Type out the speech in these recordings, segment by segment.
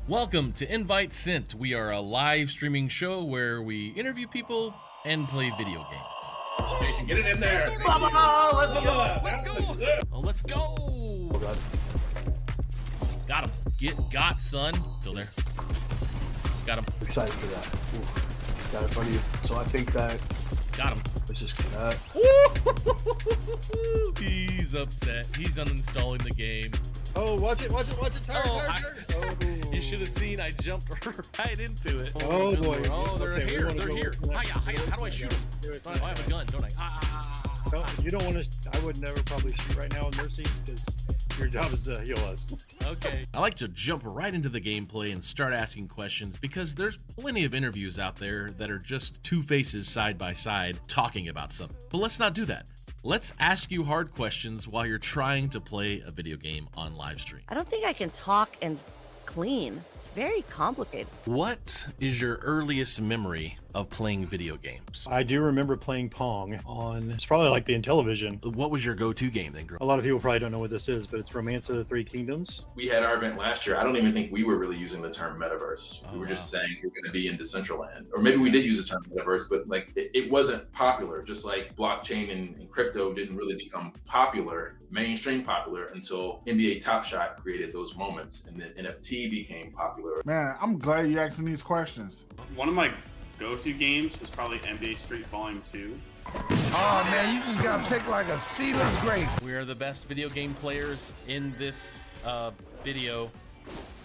Welcome to Invite Sent. We are a live streaming show where we interview people and play video games. Jason, get it in there. Let's go. Let's go. Oh, let's go. Got him. Got, son. Still there. Got him. Excited for that. Ooh, just got it in front of you. So I think that. Got him. Let's just get that. He's upset. He's uninstalling the game. Oh, watch it. Tire. You should have seen I jumped right into it. Oh, boy. Oh, they're Okay, here. They're here. Hiya. How do I shoot them? I have a gun, don't I? No, you don't want to. I would never probably shoot right now in their seat because your job is to heal us. Okay. I like to jump right into the gameplay and start asking questions because there's plenty of interviews out there that are just two faces side by side talking about something. But let's not do that. Let's ask you hard questions while you're trying to play a video game on live stream. I don't think I can talk and clean. It's very complicated. What is your earliest memory of playing video games? I do remember playing Pong on, it's probably like the Intellivision. What was your go-to game then, girl? A lot of people probably don't know what this is, but it's Romance of the Three Kingdoms. We had our event last year. I don't even think we were really using the term metaverse. We were just saying we're going to be in Decentraland. Or maybe we did use the term metaverse, but like it wasn't popular. Just like blockchain and crypto didn't really become popular, mainstream popular, until NBA Top Shot created those moments and then NFT became popular. Man, I'm glad you're asking these questions. One of my go-to games was probably NBA Street Volume 2. Oh man, you just gotta pick like a seedless grape. We are the best video game players in this video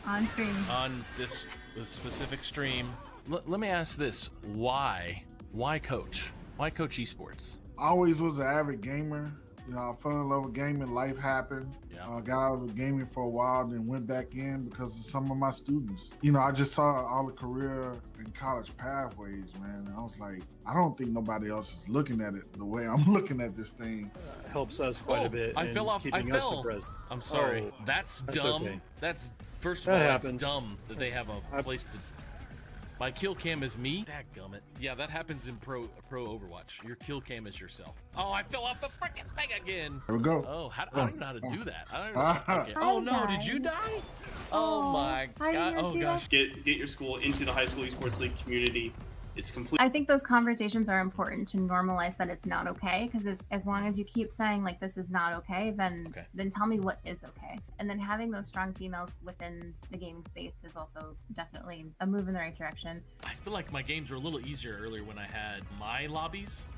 on stream. On this specific stream. Let me ask this: Why coach? Why coach esports? I always was an avid gamer. You know, I fell in love with gaming. Life happened. Yeah. Got out of gaming for a while, then went back in because of some of my students. You know, I just saw all the career and college pathways, man. And I was like, I don't think nobody else is looking at it the way I'm looking at this thing. Helps us quite a bit. I fell off. I fell. I'm sorry. Oh, that's dumb. Okay. That's first of all, that's dumb that they have a place to. My kill cam is me? Dadgummit. Yeah, that happens in pro Overwatch. Your kill cam is yourself. Oh, I fell off the freaking thing again. There we go. Oh, I don't know how to do that. I don't know. Okay. Oh no, did you die? Oh my god. Oh gosh. Get your school into the high school esports league community. It's complete. I think those conversations are important to normalize that it's not okay, because as long as you keep saying like this is not okay, then tell me what is okay. And then having those strong females within the gaming space is also definitely a move in the right direction. I feel like my games were a little easier earlier when I had my lobbies.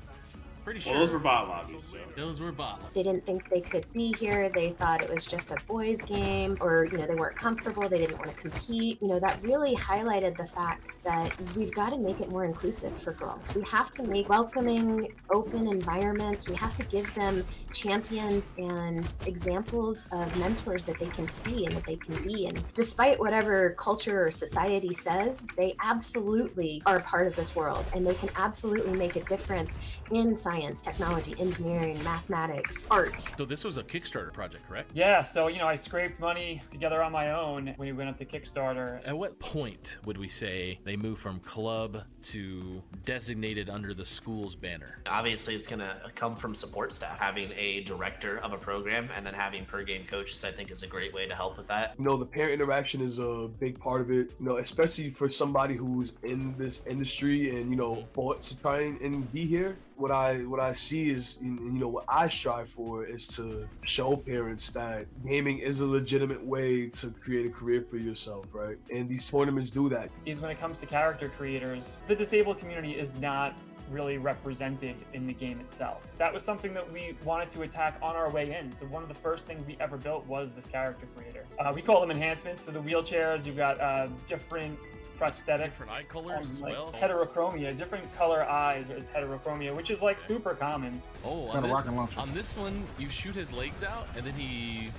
Pretty sure. Well, those were bot lobbies. So. Those were bot lobbies. They didn't think they could be here. They thought it was just a boys' game, or they weren't comfortable. They didn't want to compete. That really highlighted the fact that we've got to make it more inclusive for girls. We have to make welcoming, open environments. We have to give them champions and examples of mentors that they can see and that they can be. And despite whatever culture or society says, they absolutely are a part of this world, and they can absolutely make a difference in science, technology, engineering, mathematics, art. So this was a Kickstarter project, correct? Yeah, so I scraped money together on my own when we went up to Kickstarter. At what point would we say they moved from club to designated under the school's banner? Obviously, it's going to come from support staff. Having a director of a program and then having per game coaches, I think, is a great way to help with that. The parent interaction is a big part of it, especially for somebody who's in this industry and, fought to try and be here. What I see is, what I strive for is to show parents that gaming is a legitimate way to create a career for yourself, right? And these tournaments do that. Is when it comes to character creators, the disabled community is not really represented in the game itself. That was something that we wanted to attack on our way in. So one of the first things we ever built was this character creator. We call them enhancements. So the wheelchairs, you've got different prosthetic, different eye colors as well. Heterochromia, different color eyes is heterochromia, which is like super common. Oh, on this one, you shoot his legs out and then he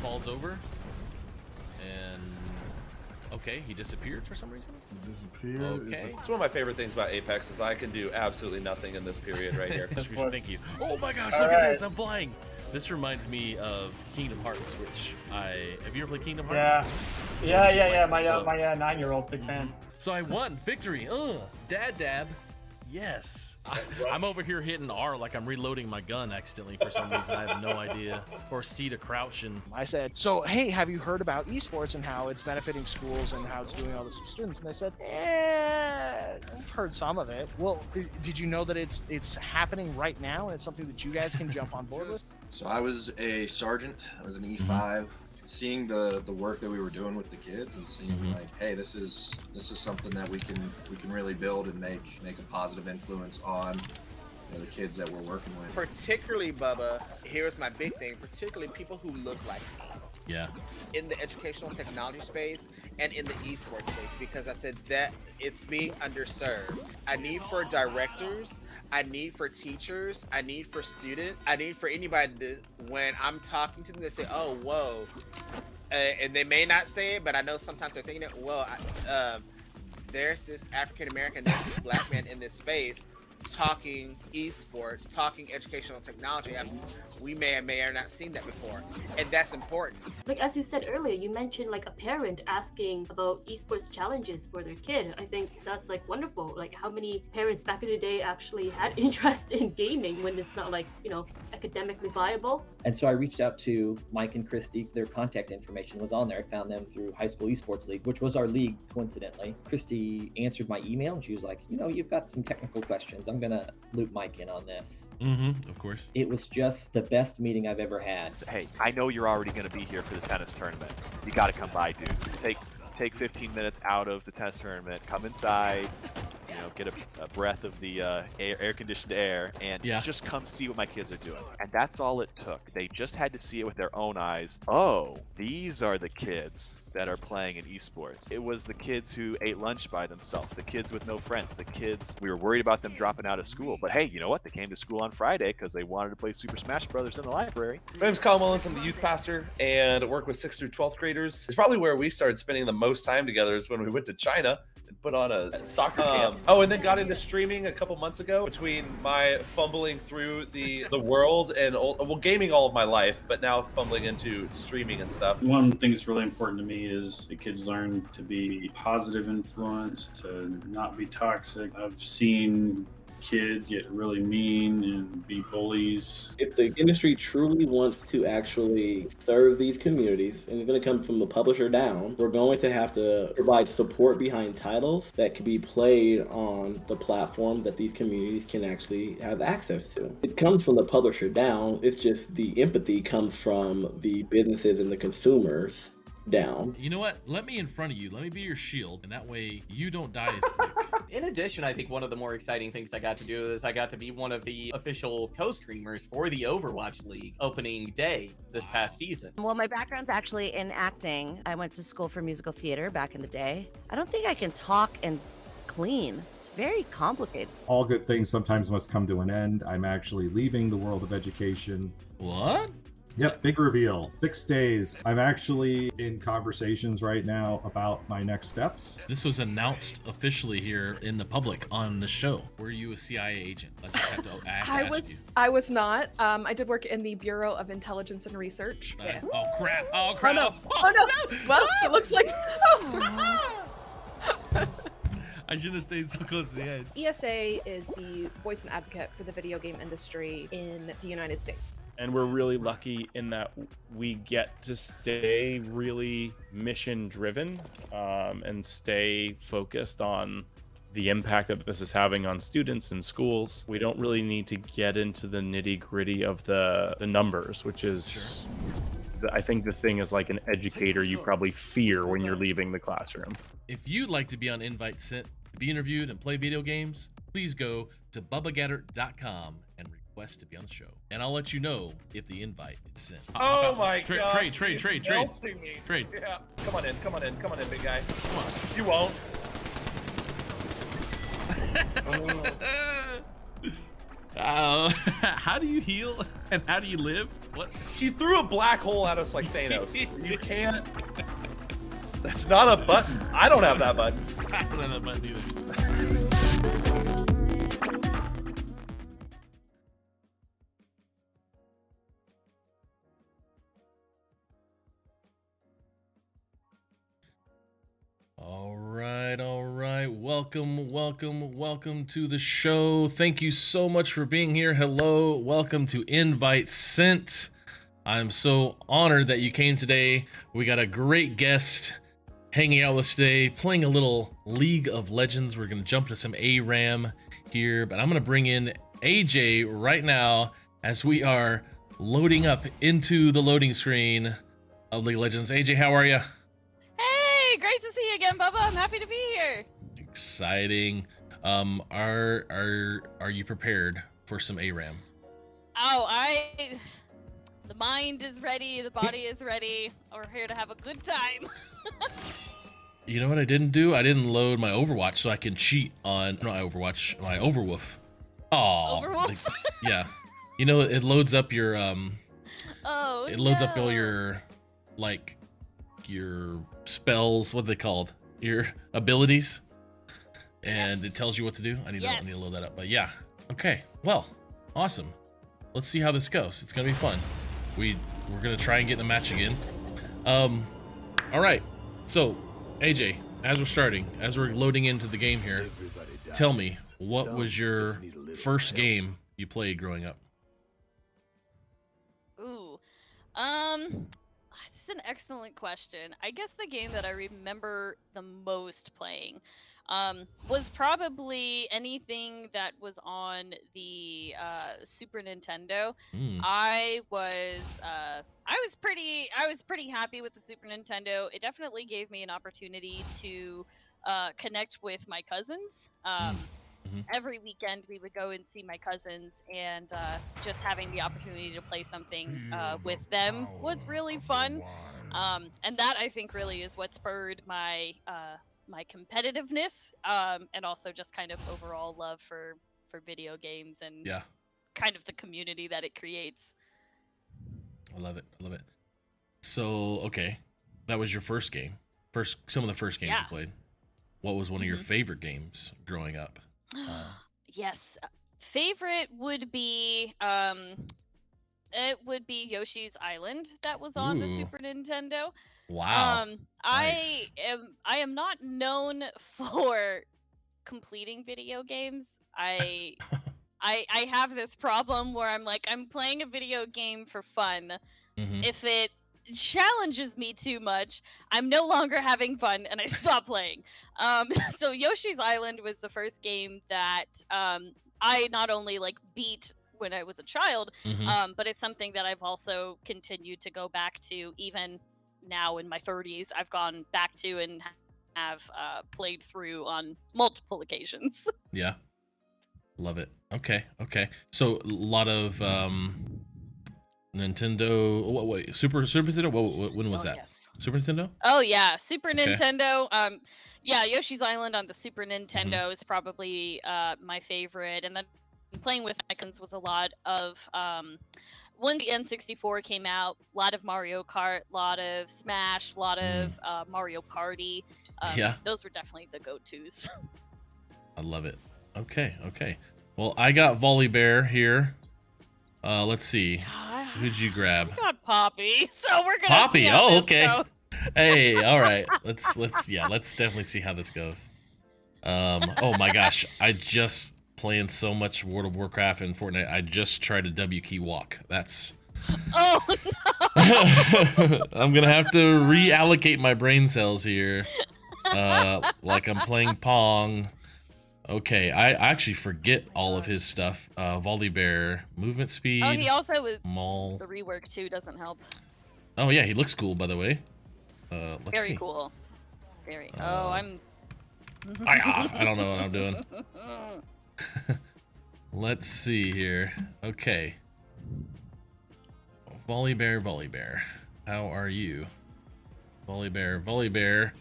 falls over and okay, he disappeared for some reason. Okay. It's one of my favorite things about Apex is I can do absolutely nothing in this period right here. Thank you. Oh my gosh, look at this, I'm flying. This reminds me of Kingdom Hearts, which have you ever played Kingdom Hearts? Yeah. My 9-year-old big fan. So I won victory. Dad dab. Yes. I'm over here hitting R like I'm reloading my gun accidentally for some reason. I have no idea. Or C to crouch and... I said, so, hey, have you heard about esports and how it's benefiting schools and how it's doing all this for students? And they said, I've heard some of it. Well, did you know that it's happening right now and it's something that you guys can jump on board with? So I was a sergeant. I was an E5. Seeing the work that we were doing with the kids and seeing like, hey, this is something that we can really build and make a positive influence on the kids that we're working with. Particularly, Bubba, here's my big thing, particularly people who look like me. Yeah. In the educational technology space and in the esports space, because I said that it's being underserved. I need for directors, I need for teachers, I need for students, I need for anybody to, when I'm talking to them, they say, oh, whoa. And they may not say it, but I know sometimes they're thinking it, well, there's this African-American, there's this black man in this space talking esports, talking educational technology. We may have not seen that before, and that's important. Like as you said earlier, you mentioned like a parent asking about esports challenges for their kid. I think that's like wonderful. Like how many parents back in the day actually had interest in gaming when it's not like, you know, academically viable. And so I reached out to Mike and Christy. Their contact information was on there. I found them through High School Esports League, which was our league, coincidentally. Christy answered my email and she was like, you know, you've got some technical questions. I'm gonna loop Mike in on this. Of course. It was just the best meeting I've ever had. Hey, I know you're already going to be here for the tennis tournament. You got to come by, dude. Take 15 minutes out of the tennis tournament, come inside, you know, get a breath of the air-conditioned air, and just come see what my kids are doing. And that's all it took. They just had to see it with their own eyes. Oh, these are the kids that are playing in esports. It was the kids who ate lunch by themselves, the kids with no friends, the kids, we were worried about them dropping out of school. But hey, you know what? They came to school on Friday because they wanted to play Super Smash Brothers in the library. My name's Kyle Mullins. I'm the youth pastor and work with 6th through 12th graders. It's probably where we started spending the most time together is when we went to China and put on a soccer camp. Oh, and then got into streaming a couple months ago between my fumbling through the world and gaming all of my life, but now fumbling into streaming and stuff. One of the things that's really important to me is the kids learn to be positive influence, to not be toxic. I've seen kids get really mean and be bullies. If the industry truly wants to actually serve these communities, and it's going to come from the publisher down, we're going to have to provide support behind titles that can be played on the platform that these communities can actually have access to. It comes from the publisher down, it's just the empathy comes from the businesses and the consumers down. You know what? Let me in front of you. Let me be your shield, and that way you don't die as quick. In addition, I think one of the more exciting things I got to do is I got to be one of the official co-streamers for the Overwatch League opening day this past season. Well, my background's actually in acting. I went to school for musical theater back in the day. I don't think I can talk and clean. It's very complicated. All good things sometimes must come to an end. I'm actually leaving the world of education. What? Yep, big reveal. 6 days. I'm actually in conversations right now about my next steps. This was announced officially here in the public on the show. Were you a CIA agent? I just have to ask you. I was not. I did work in the Bureau of Intelligence and Research. Oh crap! Oh crap! Oh no! Well, it looks like. I should have stayed so close to the edge. ESA is the voice and advocate for the video game industry in the United States. And we're really lucky in that we get to stay really mission driven and stay focused on the impact that this is having on students and schools. We don't really need to get into the nitty gritty of the numbers, which is, I think the thing is like an educator, you probably fear when you're leaving the classroom. If you'd like to be on Invite Sent, to be interviewed and play video games, please go to bubbagatter.com and request to be on the show. And I'll let you know if the invite is sent. Oh my god. Trade. Trade. Yeah. Come on in, big guy. Come on. You won't. How do you heal and how do you live? What? He threw a black hole at us like Thanos. You can't. That's not a button. I don't have that button. I don't have that button either. All right. welcome to the show. Thank you so much for being here. Hello, welcome to Invite Sent. I'm so honored that you came today. We got a great guest hanging out with us today, playing a little League of Legends. We're going to jump to some ARAM here, but I'm going to bring in AJ right now as we are loading up into the loading screen of League of Legends. AJ, how are you? Hey, great to see you again, Bubba. I'm happy to be here. Exciting. Are you prepared for some ARAM? Oh, the mind is ready, the body is ready. We're here to have a good time. You know what I didn't do? I didn't load my Overwatch so I can cheat on my Overwolf. Oh, Overwolf? Yeah. You know, it loads up your Oh, it loads up all your your spells, what are they called? Your abilities. And it tells you what to do. I need to load that up. But yeah. Okay. Well, awesome. Let's see how this goes. It's gonna be fun. We're gonna try and get in the match again. All right. So, AJ, as we're loading into the game here, tell me, what was your first game you played growing up? Ooh. This is an excellent question. I guess the game that I remember the most playing was probably anything that was on the Super Nintendo. I was pretty happy with the Super Nintendo. It definitely gave me an opportunity to connect with my cousins. Every weekend we would go and see my cousins, and just having the opportunity to play something with them was really fun. And that, I think, really is what spurred my my competitiveness, and also just kind of overall love for video games and kind of the community that it creates. I love it. So, okay, that was your first game. Some of the first games you played. What was one of your favorite games growing up? Yes, favorite would be Yoshi's Island. That was on the Super Nintendo. Wow. I am not known for completing video games. I have this problem where I'm playing a video game for fun. If it challenges me too much, I'm no longer having fun and I stop playing. So Yoshi's Island was the first game that I not only beat when I was a child, but it's something that I've also continued to go back to even now in my 30s. I've gone back to and have played through on multiple occasions. Yeah. Love it. Okay. So a lot of Nintendo. Wait, Super Nintendo? When was that? Yes. Super Nintendo? Oh yeah, Super Nintendo. Yeah, Yoshi's Island on the Super Nintendo is probably my favorite, and then playing with my cousins was a lot of when the N64 came out, a lot of Mario Kart, a lot of Smash, a lot of Mario Party. Those were definitely the go-tos. I love it. Okay. Well, I got Volley Bear here. Let's see. Who'd you grab? I got Poppy, so we're gonna Poppy. see how Oh, this okay. goes. Hey, all right. Let's definitely see how this goes. Oh my gosh, I just playing so much World of Warcraft and Fortnite. I just tried a W key walk. That's Oh no. I'm gonna have to reallocate my brain cells here. Like I'm playing Pong. Okay, I actually forget all of his stuff. Volley Bear, movement speed. Oh, he also was Maul. the rework too doesn't help. Oh yeah, he looks cool, by the way. Let's Very see. cool. Very. I'm. I don't know what I'm doing. Let's see here. Okay. Volley Bear. How are you? Volley Bear.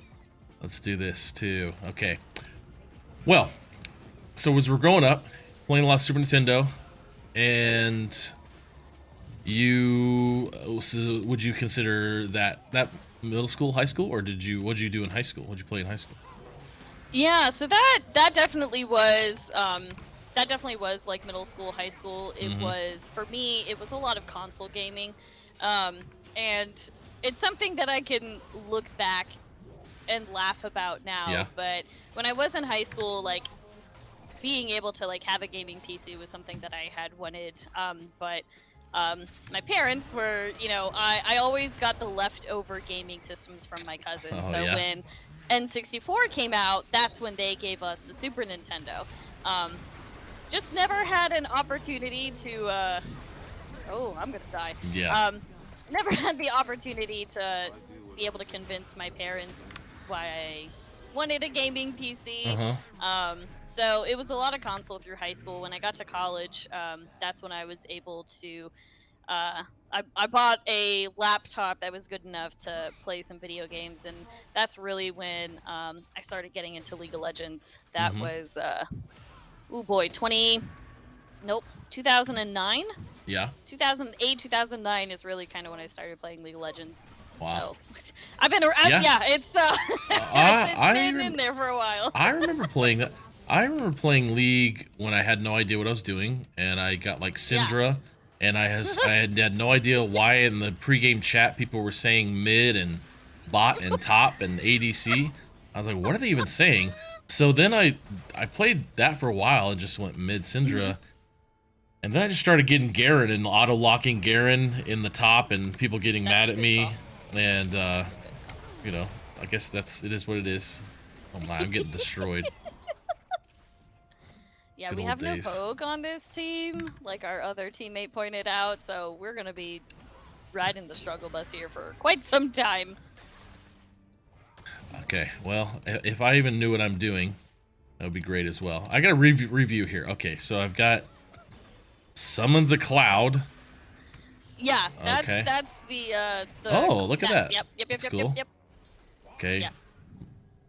Let's do this too. Okay. Well, so as we're growing up, playing a lot of Super Nintendo, and so would you consider that middle school, high school, or what'd you do in high school? What'd you play in high school? Yeah, so that definitely was like middle school, high school. It was, for me, it was a lot of console gaming, and it's something that I can look back and laugh about now. Yeah. But when I was in high school, like being able to like have a gaming PC was something that I had wanted. But my parents were, you know, I always got the leftover gaming systems from my cousins. Oh, So yeah. when N64 came out, that's when they gave us the Super Nintendo. Just never had an opportunity to, oh, I'm gonna die. Yeah. Never had the opportunity to be able to convince my parents why I wanted a gaming PC. So it was a lot of console through high school. When I got to college, that's when I was able to, I bought a laptop that was good enough to play some video games, and that's really when I started getting into League of Legends. That was, oh boy, 2009? Yeah. 2008, 2009 is really kind of when I started playing League of Legends. Wow. So, I've been around, Yeah. it's been in there for a while. I remember playing that. I remember playing League when I had no idea what I was doing, and I got like Syndra, and I had no idea why in the pregame chat people were saying mid and bot and top and ADC. I was like, what are they even saying? So then I played that for a while and just went mid Syndra. And then I just started getting Garen and auto-locking Garen in the top and people getting mad at me. And, you know, I guess it is what it is. Oh my, I'm getting destroyed. Yeah, Good we old have days. no Pogue on this team, like our other teammate pointed out, so we're going to be riding the struggle bus here for quite some time. Okay, well, if I even knew what I'm doing, that would be great as well. I got a review here. Okay, so I've got Summons a Cloud. Yeah, that's Okay. that's the Oh, look at that. Yep. That's cool. Yep. Okay. Yeah.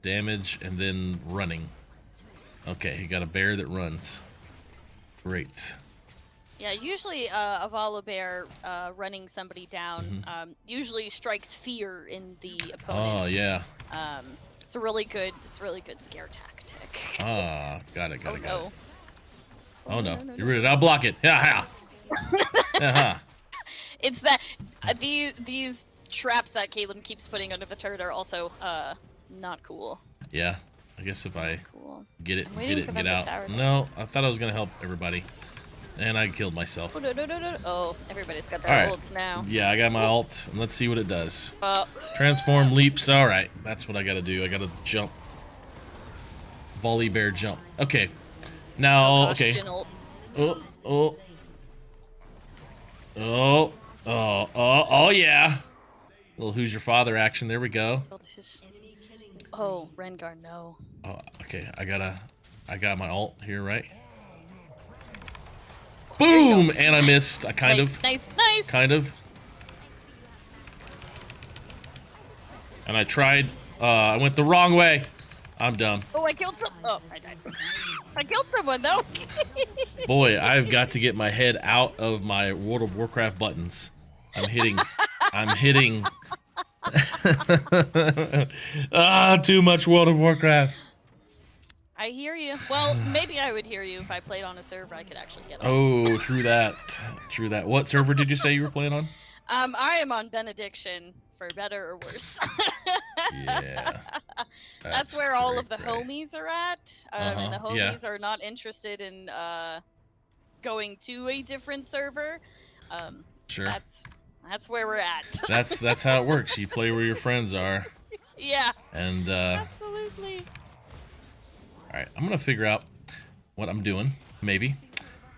Damage and then running. Okay, you got a bear that runs. Great. Yeah, usually a Volibear running somebody down usually strikes fear in the opponent. Oh, yeah. It's a really good scare tactic. Ah, got it. No. Oh no, you're ready. I'll block it. Yeah, yeah. It's that these traps that Caleb keeps putting under the turret are also not cool. Yeah, I guess if I get it, I'm waiting for and them get to out. tower No, I thought I was gonna help everybody, and I killed myself. Oh, no. Oh, everybody's got All their right. ults now. Yeah, I got my ult, and let's see what it does. Oh. Transform leaps. All right, that's what I gotta do. I gotta jump. Volley bear jump. Okay. Now, gosh, okay. Jin ult. Oh, yeah. Little who's your father action. There we go. Oh, Rengar, no. Oh, okay. I got my ult here, right? Boom! And I missed. I kind of. Nice. Kind of. And I tried. I went the wrong way. I'm dumb. Oh, I killed some. Oh, I died. I killed someone though. Boy, I've got to get my head out of my World of Warcraft buttons. I'm hitting. Too much World of Warcraft. I hear you. Well, maybe I would hear you if I played on a server I could actually get on. Oh, true that. True that. What server did you say you were playing on? I am on Benediction, for better or worse. Yeah. That's where all of the homies are at. And the yeah. homies are not interested in going to a different server. Sure. That's where we're at. That's how it works. You play where your friends are. Yeah. And absolutely. All right, I'm gonna figure out what I'm doing, maybe,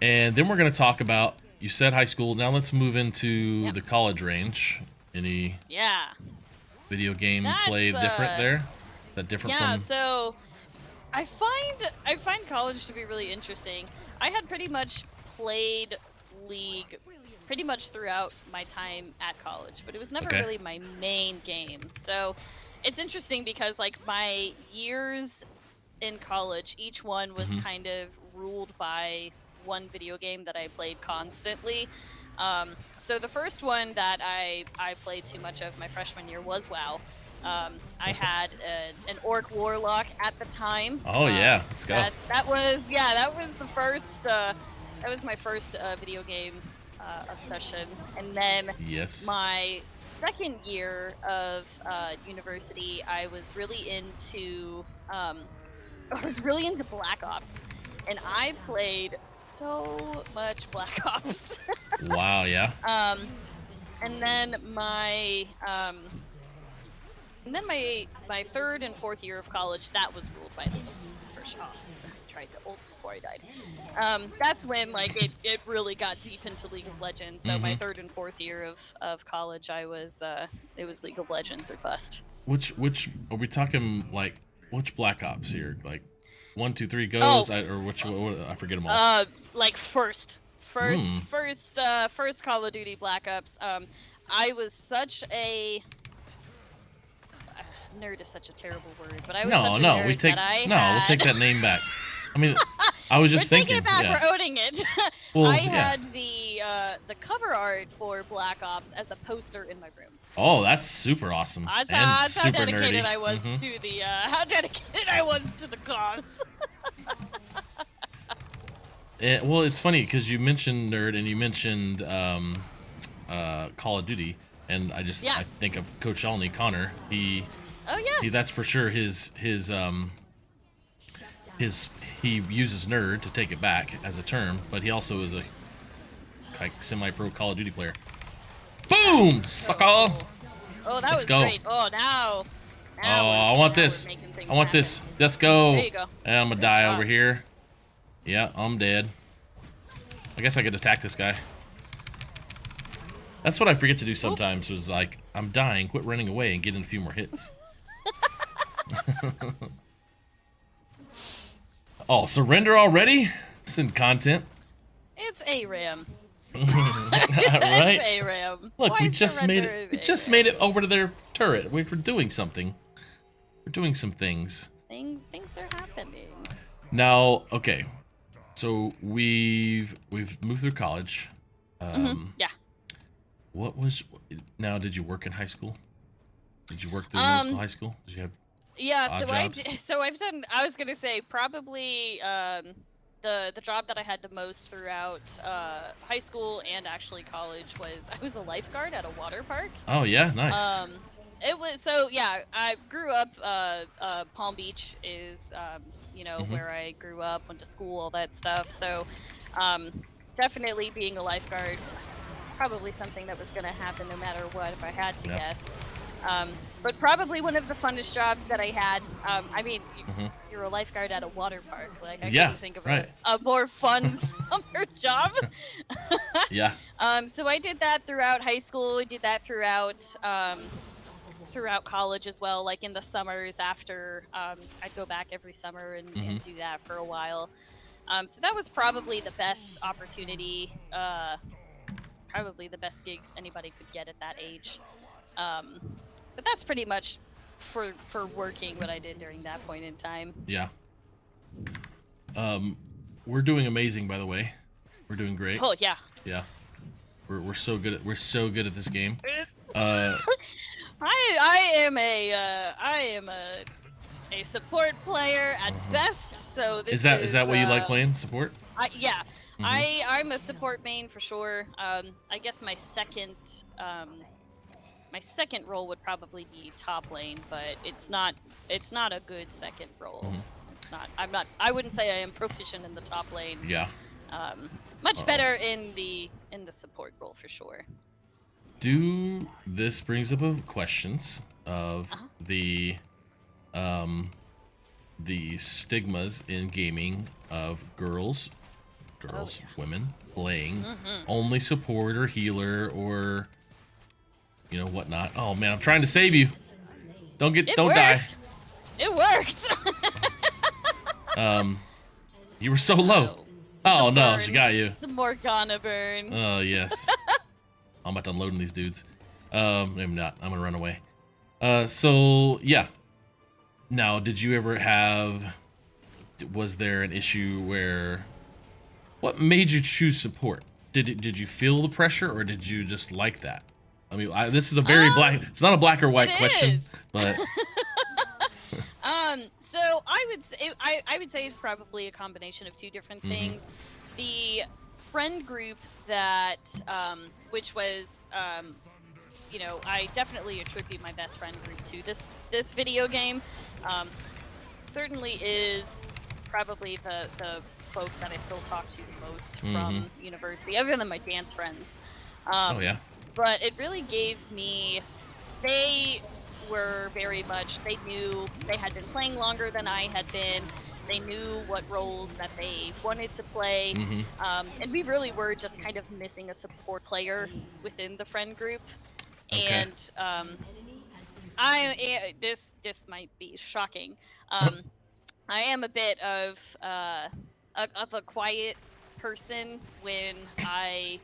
and then we're gonna talk about. You said high school. Now let's move into the college range. Any video game play different there? Is that different from? So I find college to be really interesting. I had pretty much played League pretty much throughout my time at college, but it was never really my main game. So it's interesting because like my years in college, each one was kind of ruled by one video game that I played constantly. So the first one that I played too much of my freshman year was WoW. I had an Orc Warlock at the time. Oh yeah, let's go. That was the first. That was my first video game obsession, and then my second year of university, I was really into Black Ops, and I played so much Black Ops. Wow, yeah. And then my my third and fourth year of college, that was ruled by League of Legends for sure. I tried to ult before I died. That's when like it really got deep into League of Legends. So my third and fourth year of college, it was League of Legends or bust. Which are we talking, like, which Black Ops here? Like 1, 2, 3 goes, or which? I forget them all. Like first Call of Duty Black Ops. I was such a nerd is such a terrible word, but I was such a nerd we'll take that name back. I mean, I was just thinking. We're taking it back. We're owning it. Well, I had the cover art for Black Ops as a poster in my room. Oh, that's super awesome. That's how super dedicated nerdy. I was to the how dedicated I was to the cause. Well, it's funny because you mentioned nerd and you mentioned Call of Duty, and I think of Coach Olney, Connor. He that's for sure his he uses nerd to take it back as a term, but he also is a like semi-pro Call of Duty player. Boom, sucker! Oh, that Let's was go. great. Oh, now I want this. I want this. Let's go. There you go. And I'm gonna die over here. Yeah, I'm dead. I guess I could attack this guy. That's what I forget to do sometimes. Was like, I'm dying, quit running away, and get in a few more hits. Oh, surrender already? Send content. It's ARAM. Right? It's ARAM. Look, Why we just made it. We just made it over to their turret. We're doing something. We're doing some things. Things are happening. Now, okay. So we've moved through college. Yeah. What was now? Did you work in high school? Did you work through middle school, high school? Did you have? Yeah. odd So jobs? I've done. I was gonna say probably the job that I had the most throughout high school and actually college was I was a lifeguard at a water park. Oh yeah, nice. It was I grew up. Palm Beach is where I grew up, went to school, all that stuff. So definitely being a lifeguard, probably something that was gonna happen no matter what if I had to guess. But probably one of the funnest jobs that I had. I mean, you're a lifeguard at a water park. Like I couldn't think of a more fun summer job. Yeah. So I did that throughout high school. I did that throughout college as well. Like in the summers after, I'd go back every summer and do that for a while. So that was probably the best opportunity, probably the best gig anybody could get at that age. But that's pretty much for working what I did during that point in time. Yeah. We're doing amazing, by the way. We're doing great. Oh yeah. Yeah. We're so good at this game. I am a support player at best. So this is that what you like playing? Support? Yeah. I'm a support main for sure. I guess my second role would probably be top lane, but it's not a good second role. It's not. I wouldn't say I am proficient in the top lane. Yeah. Much better in the support role for sure. This brings up questions of the stigmas in gaming of girls, women playing only support or healer or whatnot. Oh man, I'm trying to save you. Don't die. It worked. You were so low. Oh no, she got you. The Morgana burn. Oh yes. I'm about to unload these dudes. Maybe not. I'm gonna run away. So yeah. Now, did you ever was there an issue where, what made you choose support? Did you feel the pressure, or did you just like that? I mean, this is a very black. It's not a black or white question, but. So I would say it's probably a combination of two different things. The friend group that, which was you know, I definitely attribute my best friend group to this video game. Certainly is probably the folk that I still talk to the most from university, other than my dance friends. Oh yeah. But it really gave me, they were very much, they knew, they had been playing longer than I had been. They knew what roles that they wanted to play. And we really were just kind of missing a support player within the friend group. Okay. And this might be shocking. I am a bit of a quiet person when I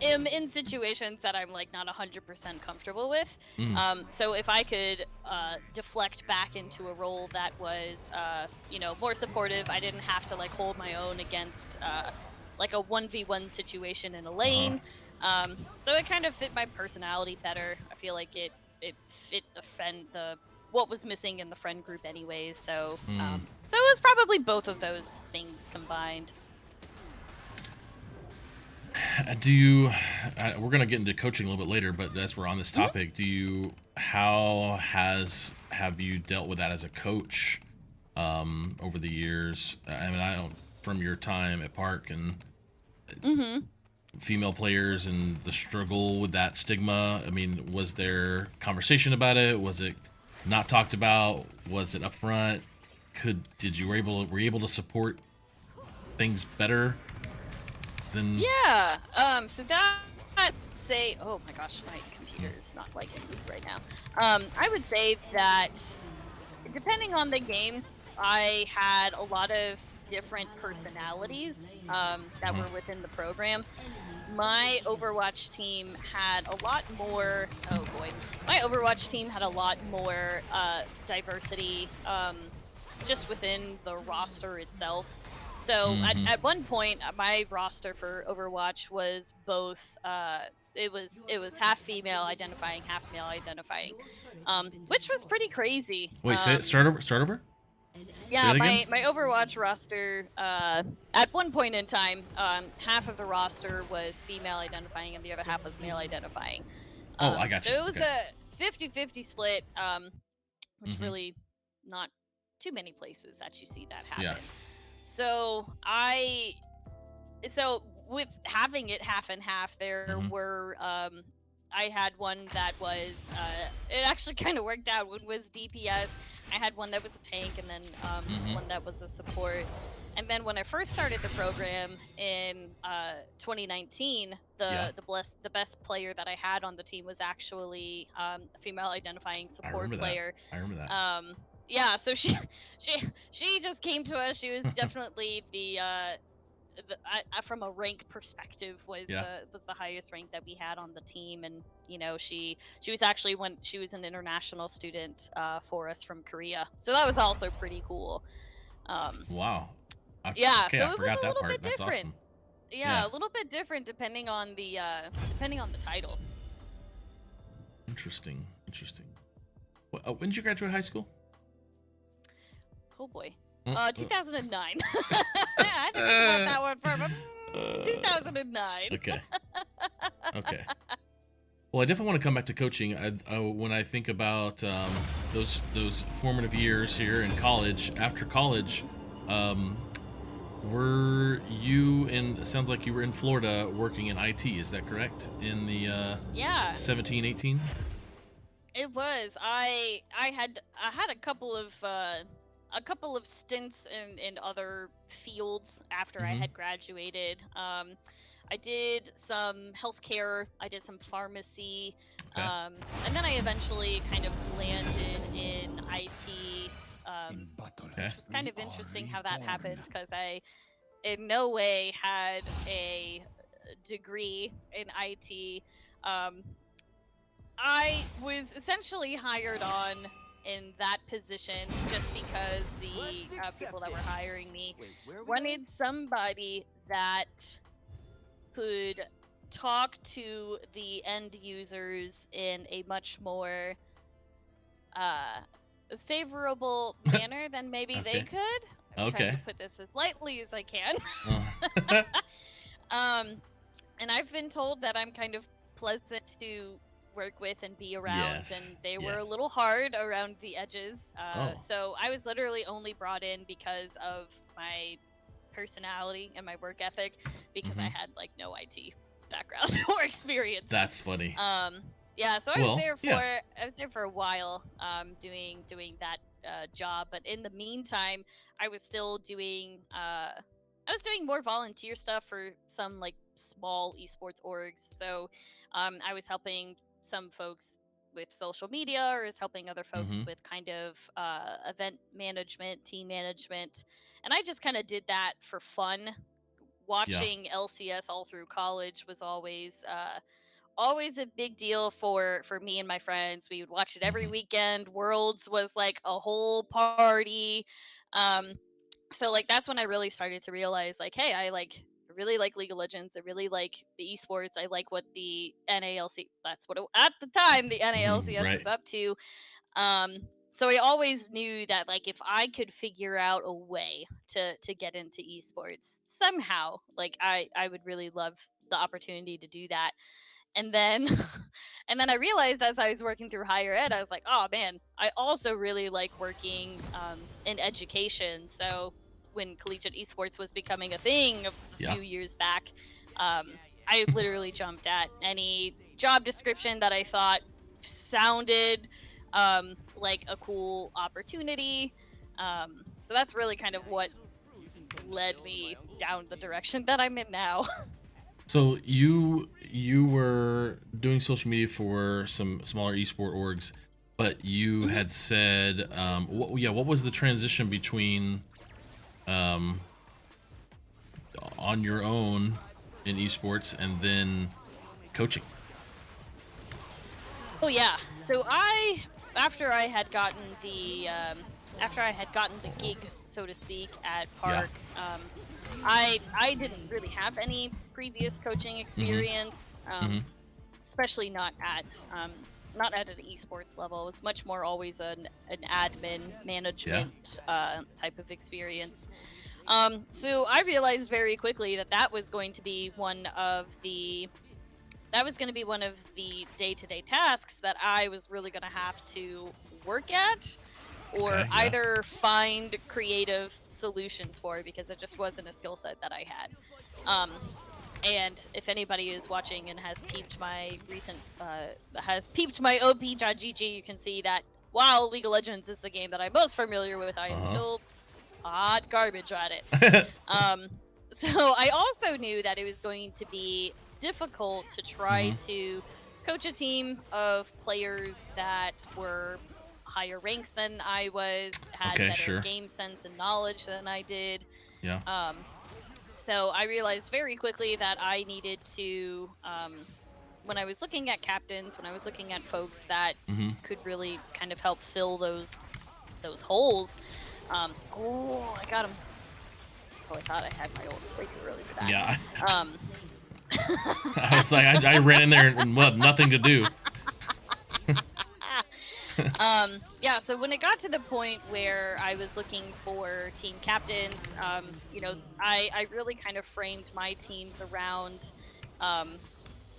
am in situations that I'm like not 100% comfortable with. So if I could deflect back into a role that was you know, more supportive, I didn't have to like hold my own against like a 1v1 situation in a lane. So it kind of fit my personality better. I feel like it fit the what was missing in the friend group anyways. So so it was probably both of those things combined. Do you? We're gonna get into coaching a little bit later, but as we're on this topic, do you? How have you dealt with that as a coach over the years? I mean, I don't, from your time at Park and female players and the struggle with that stigma. I mean, was there conversation about it? Was it not talked about? Was it upfront? Were you able to support things better? Yeah. So that say, oh my gosh, my computer is not liking me right now. I would say that depending on the game, I had a lot of different personalities that were within the program. My Overwatch team had a lot more. Oh boy, my Overwatch team had a lot more diversity just within the roster itself. So at one point, my roster for Overwatch was both. It was half female identifying, half male identifying, which was pretty crazy. Wait, start over. Yeah, my Overwatch roster. At one point in time, half of the roster was female identifying, and the other half was male identifying. Oh, I got you. So it was a 50-50 split, which really not too many places that you see that happen. Yeah. So with having it half and half, there were I had one that was it actually kind of worked out. One was DPS. I had one that was a tank, and then one that was a support. And then when I first started the program in 2019, the best player that I had on the team was actually a female identifying support player. I remember that. Yeah, so she just came to us. She was definitely the from a rank perspective was the highest rank that we had on the team, and you know she was actually she was an international student for us from Korea, so that was also pretty cool. Wow. Yeah, okay, so I it forgot was a that little part. bit That's different. awesome. Yeah, a little bit different depending on the title. Interesting. When did you graduate high school? Oh boy. 2009. I didn't think about that one for 2009. Okay. Well, I definitely want to come back to coaching. When I think about those formative years here in college, after college, were you in? It sounds like you were in Florida working in IT. Is that correct? In the 17, 18. It was. I had a couple of stints in other fields after I had graduated. I did some healthcare, I did some pharmacy, and then I eventually kind of landed in IT, which was kind of interesting how that happened, because I in no way had a degree in IT. I was essentially hired on in that position just because the people that were hiring me wanted somebody that could talk to the end users in a much more favorable manner than maybe they could. I'm trying to put this as lightly as I can. And I've been told that I'm kind of pleasant to work with and be around, Yes, and they were a yes. little hard around the edges. Oh. So I was literally only brought in because of my personality and my work ethic, because I Mhm. had like no IT background or experience. That's funny. Yeah, so I Well, was there for yeah. a while, doing that job. But in the meantime, I was still doing more volunteer stuff for some like small esports orgs. So I was helping some folks with social media, or is helping other folks Mhm. with kind of event management, team management, and I just kind of did that for fun. Yeah. Watching LCS all through college was always a big deal for me and my friends. We would watch it every weekend. Worlds was like a whole party. Um, so like that's when I really started to realize, like, hey, I really like League of Legends. I really like the esports. I like what the NALC, that's what at the time the NALCS Right. was up to. So I always knew that, like, if I could figure out a way to get into esports somehow, like I would really love the opportunity to do that. And then and then I realized as I was working through higher ed, I was like, oh man, I also really like working in education. So when Collegiate Esports was becoming a thing a Yeah. few years back, I literally jumped at any job description that I thought sounded like a cool opportunity. So that's really kind of what led me down the direction that I'm in now. So you were doing social media for some smaller esport orgs, but you had said, what was the transition between on your own in esports and then coaching? Oh yeah. So after I had gotten the gig, so to speak, at Park, I didn't really have any previous coaching experience, especially not at an esports level. It was much more always an admin management type of experience. So I realized very quickly that was going to be one of the day-to-day tasks that I was really going to have to work at, or either find creative solutions for, because it just wasn't a skill set that I had. And if anybody is watching and has peeped my op.gg, you can see that while League of Legends is the game that I'm most familiar with, I am still hot garbage at it. So I also knew that it was going to be difficult to try to coach a team of players that were higher ranks than I was, had better game sense and knowledge than I did. Yeah. So I realized very quickly that I needed to, when I was looking at captains, when I was looking at folks that could really kind of help fill those holes. Oh, I got him. Oh, I thought I had my ult. It's way too early for that. Yeah. I was like, I ran in there and nothing to do. Yeah, so when it got to the point where I was looking for team captains, I really kind of framed my teams around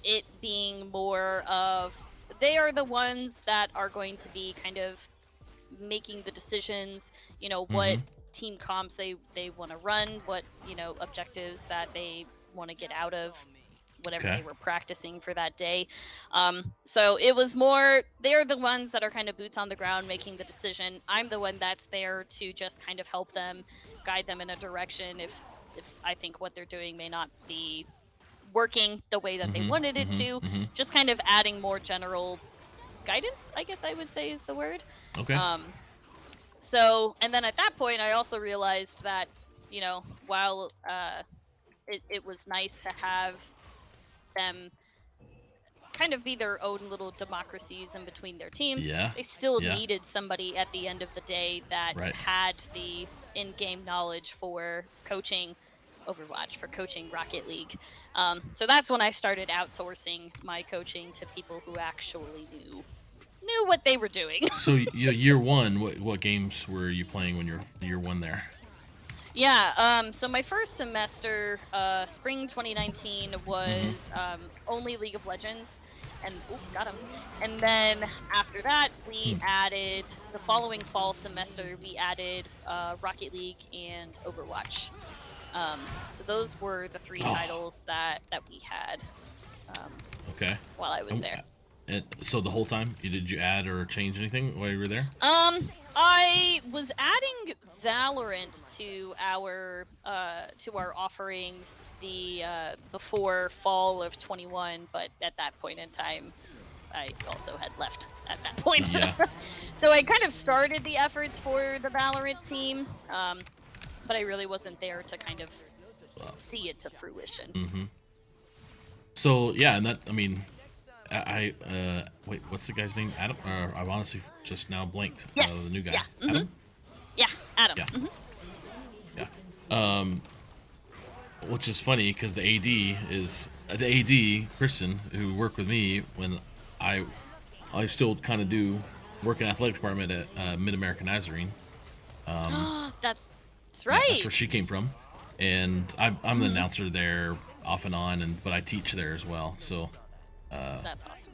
it being more of, they are the ones that are going to be kind of making the decisions, what team comps they want to run, what, objectives that they want to get out of whatever they were practicing for that day. So it was more, they're the ones that are kind of boots on the ground making the decision. I'm the one that's there to just kind of help them, guide them in a direction if I think what they're doing may not be working the way that they wanted it to. Just kind of adding more general guidance, I guess I would say is the word. Okay. So, and then at that point, I also realized that, while it was nice to have them kind of be their own little democracies in between their teams, they still needed somebody at the end of the day that had the in-game knowledge for coaching Overwatch, for coaching Rocket League. So that's when I started outsourcing my coaching to people who actually knew what they were doing. So year one, what games were you playing when you're year one there? Yeah, so my first semester, spring 2019, was only League of Legends. and got him. And then after that, we added the following fall semester. We added Rocket League and Overwatch. So those were the 3 titles that we had. Okay. While I was there. And so the whole time, did you add or change anything while you were there? I was adding Valorant to our offerings before fall of 21, but at that point in time, I also had left at that point. Yeah. So I kind of started the efforts for the Valorant team, but I really wasn't there to kind of see it to fruition. Mm-hmm. So yeah, and that, I mean, I wait, what's the guy's name? Adam? I've honestly just now blanked. Yes. The new guy. Yeah. Mm-hmm. Adam? Yeah, Adam. Yeah. Mm-hmm. Yeah. Which is funny because the AD Kristen, who worked with me when I still kind of do work in athletic department at Mid American Nazarene. That's right. That's where she came from, and I'm the announcer there off and on, but I teach there as well. So that's awesome.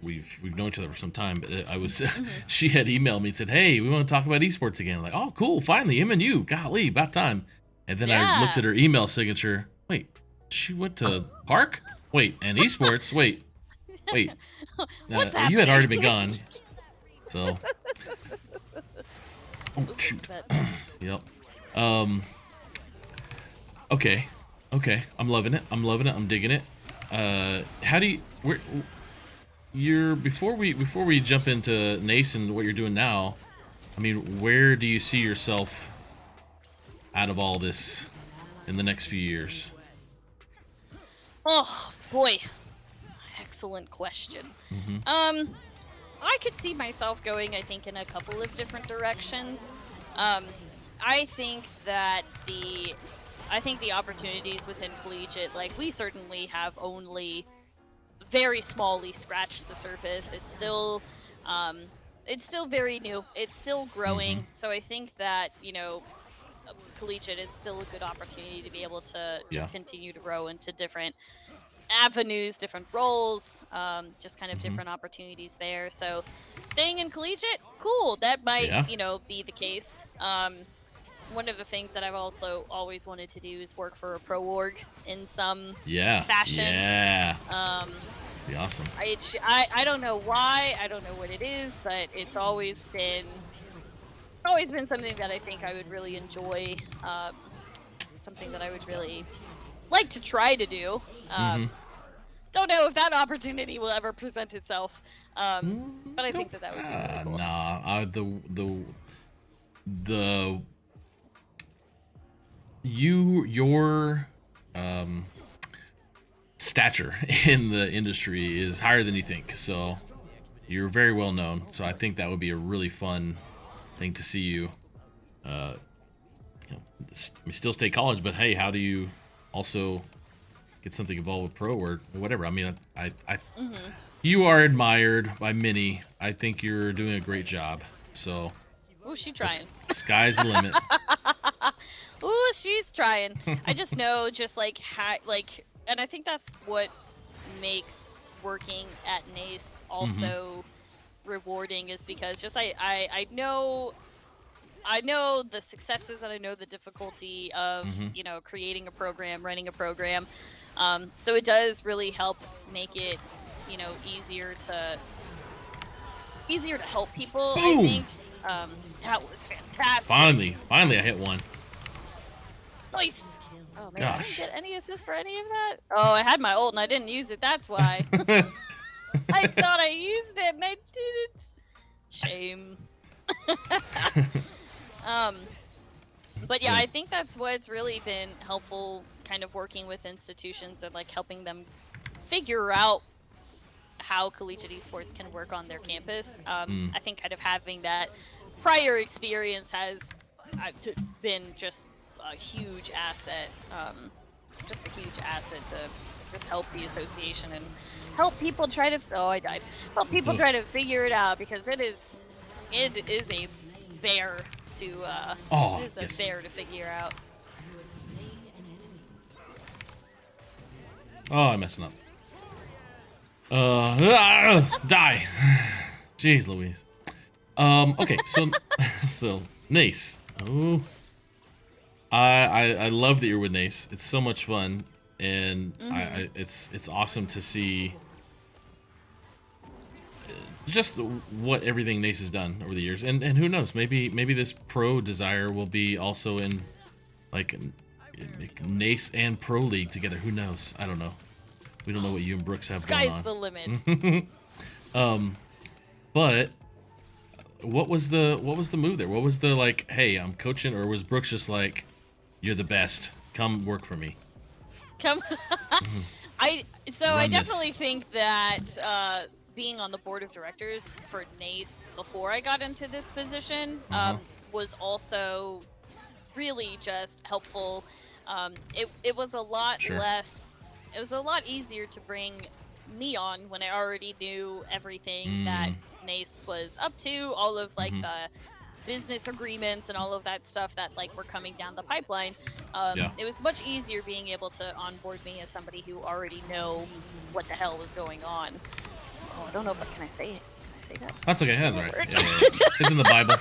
We've known each other for some time. But I was she had emailed me and said, "Hey, we want to talk about esports again." I'm like, "Oh, cool! Finally, MNU. Golly, about time." And then I looked at her email signature. Wait, she went to Park? Wait, and esports? Wait. You had already been gone. So. Oh shoot. Yep. Okay. I'm loving it. I'm digging it. How do you? Before we jump into NACE and what you're doing now, I mean, where do you see yourself out of all this in the next few years? Oh boy, excellent question. Mm-hmm. I could see myself going, I think, in a couple of different directions. I think that the opportunities within Collegiate, like, we certainly have only very smallly scratched the surface. It's still very new. It's still growing. So I think that, Collegiate is still a good opportunity to be able to just continue to grow into different avenues, different roles, just kind of different opportunities there. So staying in Collegiate, cool. That might, be the case. One of the things that I've also always wanted to do is work for a pro org in some fashion. Yeah. Be awesome. I don't know why, I don't know what it is, but it's always been something that I think I would really enjoy. Something that I would really like to try to do. Don't know if that opportunity will ever present itself, but I think that would be really cool. Nah, your stature in the industry is higher than you think, so you're very well known. So I think that would be a really fun thing to see you. Still stay college, but hey, how do you also get something involved with pro or whatever? I mean, you are admired by many. I think you're doing a great job. So. Ooh, she's trying. Sky's the limit. Ooh, she's trying. I just know, and I think that's what makes working at NACE also rewarding, is because I know the successes and I know the difficulty of creating a program, running a program. So it does really help make it easier to help people. Boom. I think that was fantastic. Finally I hit one. Nice. Oh man, Gosh. I didn't get any assist for any of that. Oh, I had my ult and I didn't use it. That's why. I thought I used it and I didn't. Shame. But yeah, I think that's what's really been helpful, kind of working with institutions and helping them figure out how collegiate esports can work on their campus. I think kind of having that prior experience has been just a huge asset. Just a huge asset to just help the association and help people try to. Oh, I died. Help people try to figure it out, because it is a bear to bear to figure out. Oh, I'm messing up. Die. Jeez Louise. Okay, so Nace. Oh, I love that you're with Nace. It's so much fun, and it's awesome to see just what everything Nace has done over the years. And who knows, maybe this pro desire will be also in like Nace and Pro League together. Who knows? I don't know. We don't know what you and Brooks have going on. Sky's the limit. But what was the move there? What was the like, hey, I'm coaching, or was Brooks just like, you're the best, come work for me? Come. I Run definitely this. think that being on the board of directors for Nace before I got into this position was also really just helpful. It was a lot less. It was a lot easier to bring me on when I already knew everything that Nace was up to, all of like the business agreements and all of that stuff that like were coming down the pipeline. It was much easier being able to onboard me as somebody who already know what the hell was going on. Oh, I don't know, but can I say it? Can I say that? That's okay. That's right. Yeah. It's in the Bible.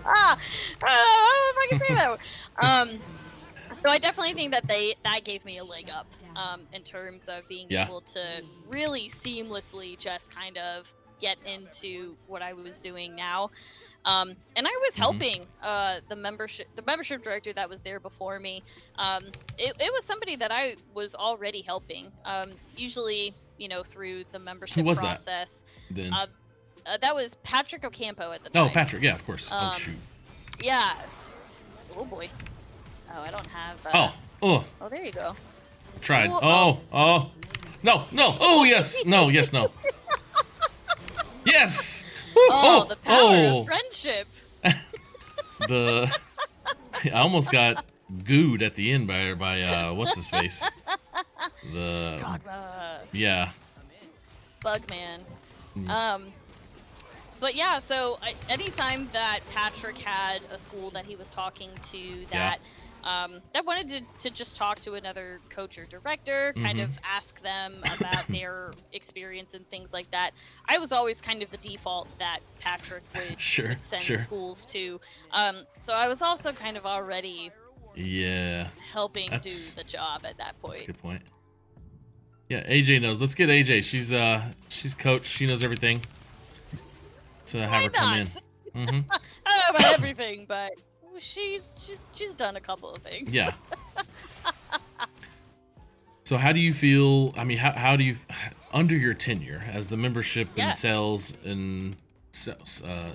I don't know if I can say that. So I definitely think that that gave me a leg up in terms of being able to really seamlessly just kind of get into what I was doing now. And I was helping the membership director that was there before me. It was somebody that I was already helping. Usually, through the membership Who was process. That? Then? That was Patrick Ocampo at the time. Oh, Patrick, yeah, of course. Oh shoot. Yeah. Oh boy. Oh, I don't have. Oh, there you go. Tried. Oh. No. Oh, yes. No. Yes. No. Yes. Woo. The power of friendship. I almost got gooed at the end by what's his face? Yeah. Bugman. But yeah, so anytime that Patrick had a school that he was talking to that that wanted to just talk to another coach or director, kind of ask them about their experience and things like that, I was always kind of the default that Patrick would, would send schools to. So I was also kind of already helping do the job at that point. That's a good point. Yeah, AJ knows. Let's get AJ. She's coach. She knows everything. To have her come in. I don't know about everything, but she's done a couple of things. Yeah. So how do you feel? I mean, how do you, under your tenure as the membership and sales and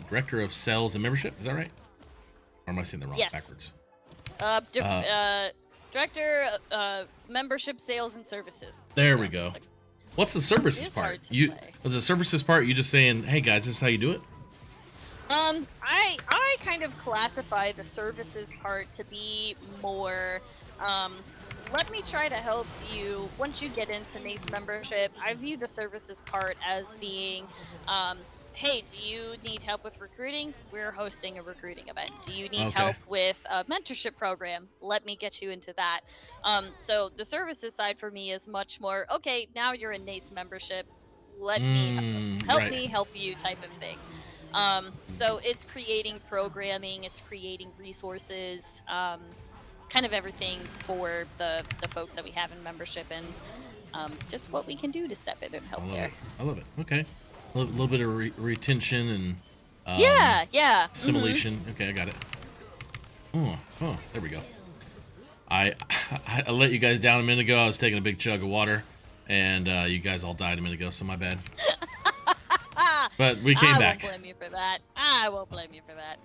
director of sales and membership? Is that right? Or am I saying that wrong? Backwards. Director membership sales and services. There we go. What's the services part? Was the services part you just saying, "Hey guys, this is how you do it"? I kind of classify the services part to be more, let me try to help you once you get into Nace membership. I view the services part as being, hey, do you need help with recruiting? We're hosting a recruiting event. Do you need help with a mentorship program? Let me get you into that. So the services side for me is much more, okay, now you're in Nace membership. Let me help you type of thing. So it's creating programming, it's creating resources, kind of everything for the folks that we have in membership, and just what we can do to step in and help there. I love it. Okay. A little bit of retention and assimilation. Okay, I got it. Oh, there we go. I let you guys down a minute ago. I was taking a big chug of water, and you guys all died a minute ago, so my bad. But we came back. I won't blame you for that. I won't blame you for that.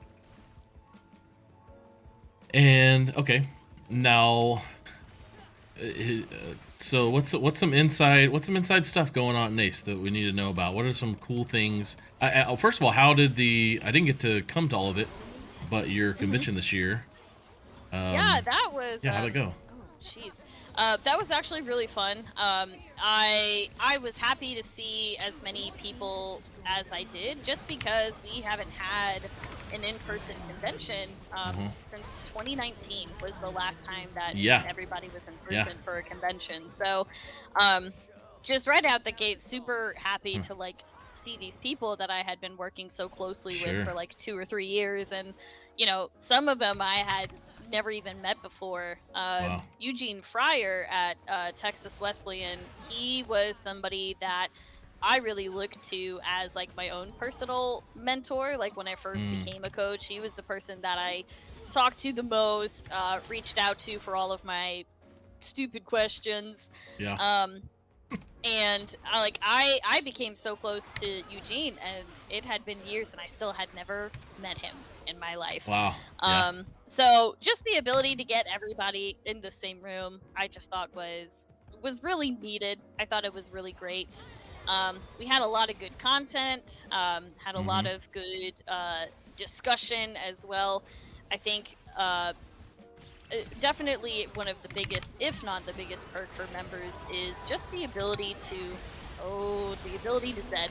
And okay, now, so what's some inside stuff going on at Nace that we need to know about? What are some cool things? First of all, how did I didn't get to come to all of it, but your convention this year. Yeah, that was. Yeah, how'd it go? Oh, jeez. That was actually really fun. I was happy to see as many people as I did, just because we haven't had an in-person convention since 2019 was the last time that everybody was in person for a convention. So just right out the gate, super happy to like see these people that I had been working so closely with for like 2 or 3 years, and you know, some of them I had never even met before. Eugene Fryer at Texas Wesleyan, he was somebody that I really looked to as like my own personal mentor. Like when I first became a coach, he was the person that I talked to the most, reached out to for all of my stupid questions. And like I became so close to Eugene, and it had been years and I still had never met him in my life. So just the ability to get everybody in the same room, I just thought was really needed. I thought it was really great. We had a lot of good content, had a lot of good discussion as well. I think definitely one of the biggest, if not the biggest perk for members is just the ability to Zed.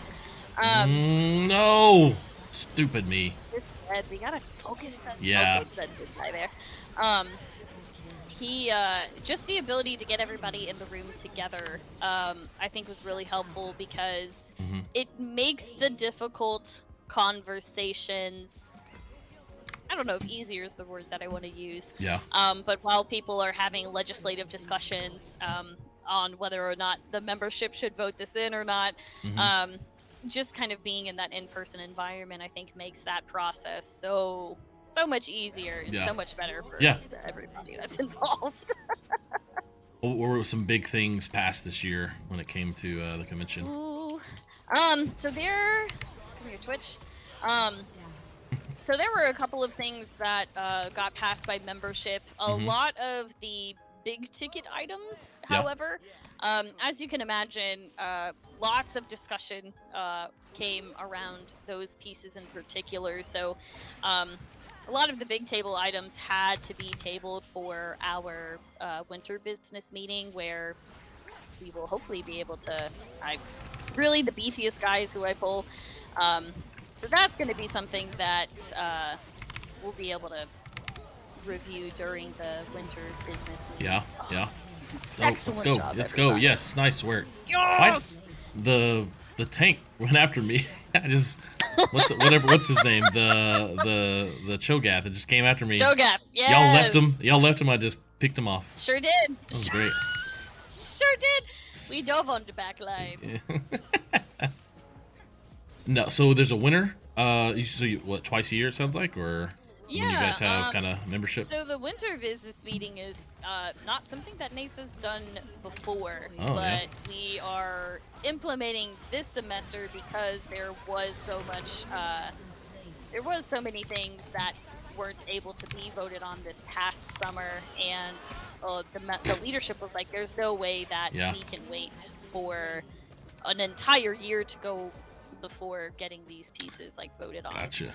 No! Stupid me. This Zed, we gotta focus that. Yeah. Okay, Zed, this guy there. He, just the ability to get everybody in the room together, I think was really helpful because it makes the difficult conversations, I don't know if easier is the word that I want to use. But while people are having legislative discussions on whether or not the membership should vote this in or not, just kind of being in that in-person environment, I think makes that process so much easier and so much better for everybody that's involved. What were some big things passed this year when it came to the convention? Ooh. So there, come here, Twitch. So there were a couple of things that got passed by membership. A lot of the big ticket items, however, as you can imagine, lots of discussion came around those pieces in particular. So a lot of the big table items had to be tabled for our winter business meeting, where we will hopefully be able to, really the beefiest guys who I pull. So that's going to be something that we'll be able to review during the winter business meeting. Excellent job, let's go. Yes, nice work. Yes! The tank went after me. I just what's his name? The Cho'Gath. It just came after me. Cho'Gath, yes. Y'all left him. I just picked him off. Sure did. That was great. Sure did. We dove on the back line. No, so there's a winner. So what, twice a year it sounds like, or when you guys have kind of membership? So the winter business meeting is not something that NACE has done before, Oh, but we are implementing this semester because there was so many things that weren't able to be voted on this past summer, and the leadership was like, "There's no way that we can wait for an entire year to go before getting these pieces like voted on." Gotcha.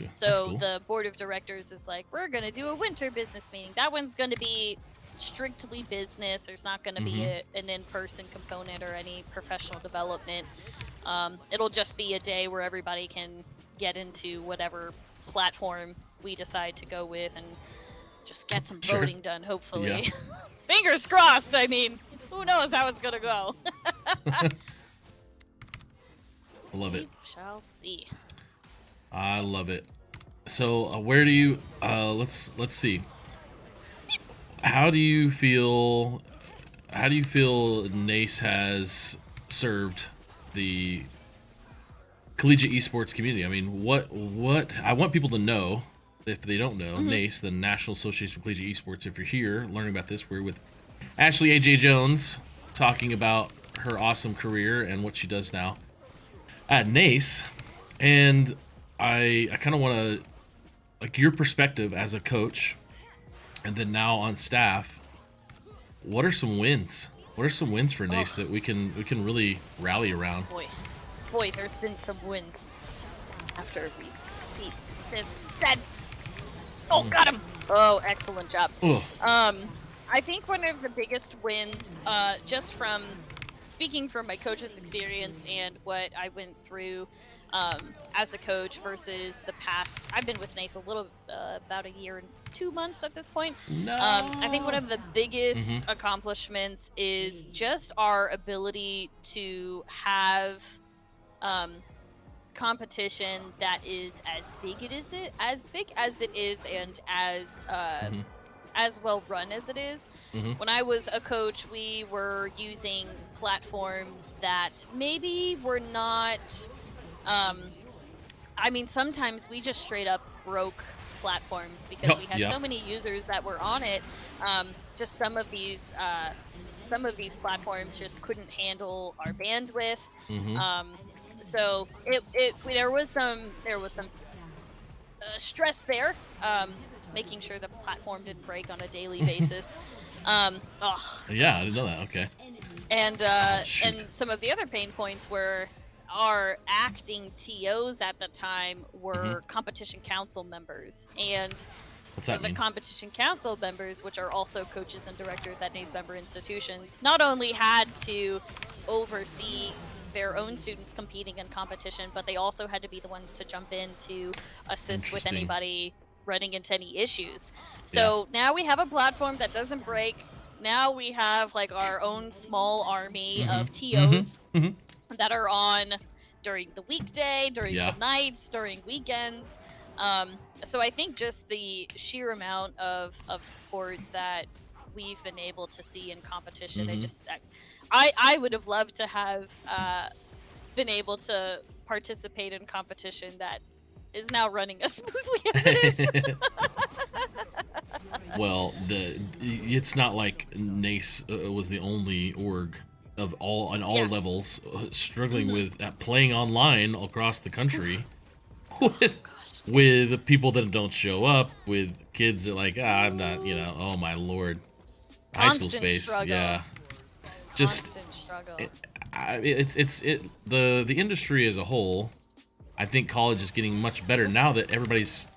So cool. The board of directors is like, we're gonna do a winter business meeting. That one's gonna be strictly business. There's not gonna be an in-person component or any professional development. It'll just be a day where everybody can get into whatever platform we decide to go with and just get some voting done, hopefully. Fingers crossed. I mean, who knows how it's gonna go. I love it. We shall see. I love it. So where do you let's see. How do you feel NACE has served the collegiate esports community? I mean, what I want people to know, if they don't know, NACE, the National Association for Collegiate Esports, if you're here learning about this, we're with Ashley AJ Jones talking about her awesome career and what she does now at NACE. And I kind of want to, like, your perspective as a coach and then now on staff, what are some wins? What are some wins for NACE that we can really rally around? Boy, there's been some wins after we beat this Zed. Oh, got him. Oh, excellent job. I think one of the biggest wins, just from speaking from my coach's experience and what I went through, as a coach versus the past. I've been with NACE a little, about a year and 2 months at this point. No. I think one of the biggest accomplishments is just our ability to have competition that is as big as it is, and as well run as it is. When I was a coach, we were using platforms that maybe were not. I mean, sometimes we just straight up broke platforms because we had so many users that were on it. Just some of these platforms just couldn't handle our bandwidth. So there was some stress there, making sure the platform didn't break on a daily basis. Yeah, I didn't know that. Okay. And and some of the other pain points were our acting TOs at the time were competition council members, and what's that mean? Competition council members, which are also coaches and directors at NACE member institutions, not only had to oversee their own students competing in competition, but they also had to be the ones to jump in to assist with anybody running into any issues. So now we have a platform that doesn't break. Now we have like our own small army of TOs that are on during the weekday, during the nights, during weekends. So I think just the sheer amount of support that we've been able to see in competition, I would have loved to have been able to participate in competition that is now running as smoothly as it is. Well, it's not like NACE was the only org of all levels struggling with playing online across the country with people that don't show up, with kids that like I'm not, oh my lord, high school space, struggle. Just constant struggle. The industry as a whole. I think college is getting much better now that everybody's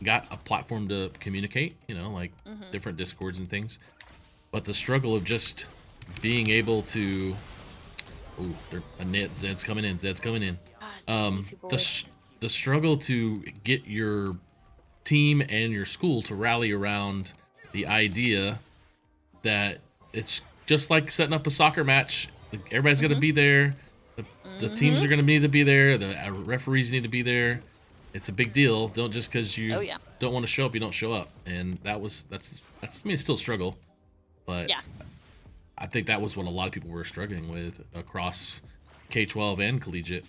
got a platform to communicate, like different discords and things. But the struggle of just being able to, Zed's coming in. The struggle to get your team and your school to rally around the idea that it's just like setting up a soccer match. Everybody's got to be there. The teams are going to need to be there. The referees need to be there. It's a big deal. Don't just because you don't want to show up, you don't show up. And that's. I mean, it's still a struggle, but I think that was what a lot of people were struggling with across K-12 and Collegiate.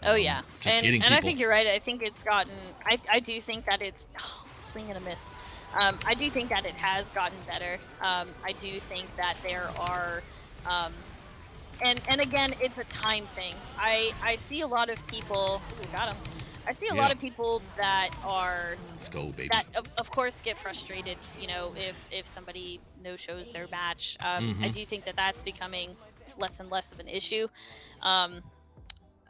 Oh yeah, and I think you're right. I think it's gotten. I do think that it's swing and a miss. I do think that it has gotten better. I do think that there are. And again, it's a time thing. I see a lot of people. I see a lot of people that are. Let's go, baby. That of course get frustrated. If somebody no shows their match. I do think that that's becoming less and less of an issue.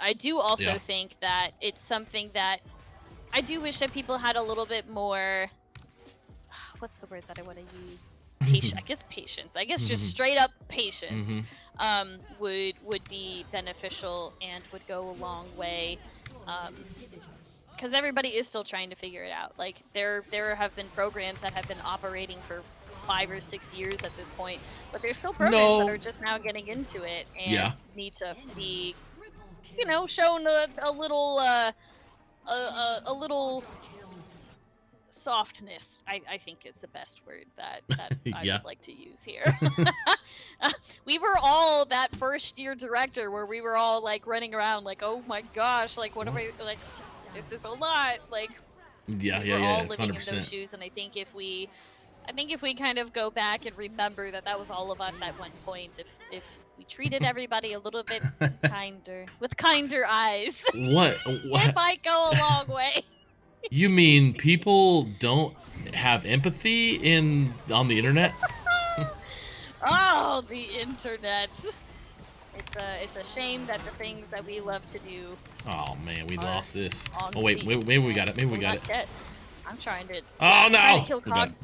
I do also think that it's something that I do wish that people had a little bit more. What's the word that I want to use? Patience. I guess just straight up patience would be beneficial and would go a long way. Because everybody is still trying to figure it out. Like there have been programs that have been operating for 5 or 6 years at this point, but there's still programs that are just now getting into it and need to be, shown a little softness, I think is the best word that I would like to use here. We were all that first year director where we were all like running around like, oh my gosh, like what am I, like this is a lot, like we were all living 100%. in those shoes. And I think if we kind of go back and remember that was all of us at one point, if we treated everybody a little bit with kinder eyes, it might go a long way. You mean people don't have empathy on the internet? Oh, the internet. It's a shame that the things that we love to do. Oh man, we lost this. Oh wait, maybe we got it. I'm trying to. Oh no! Trying to kill Cog.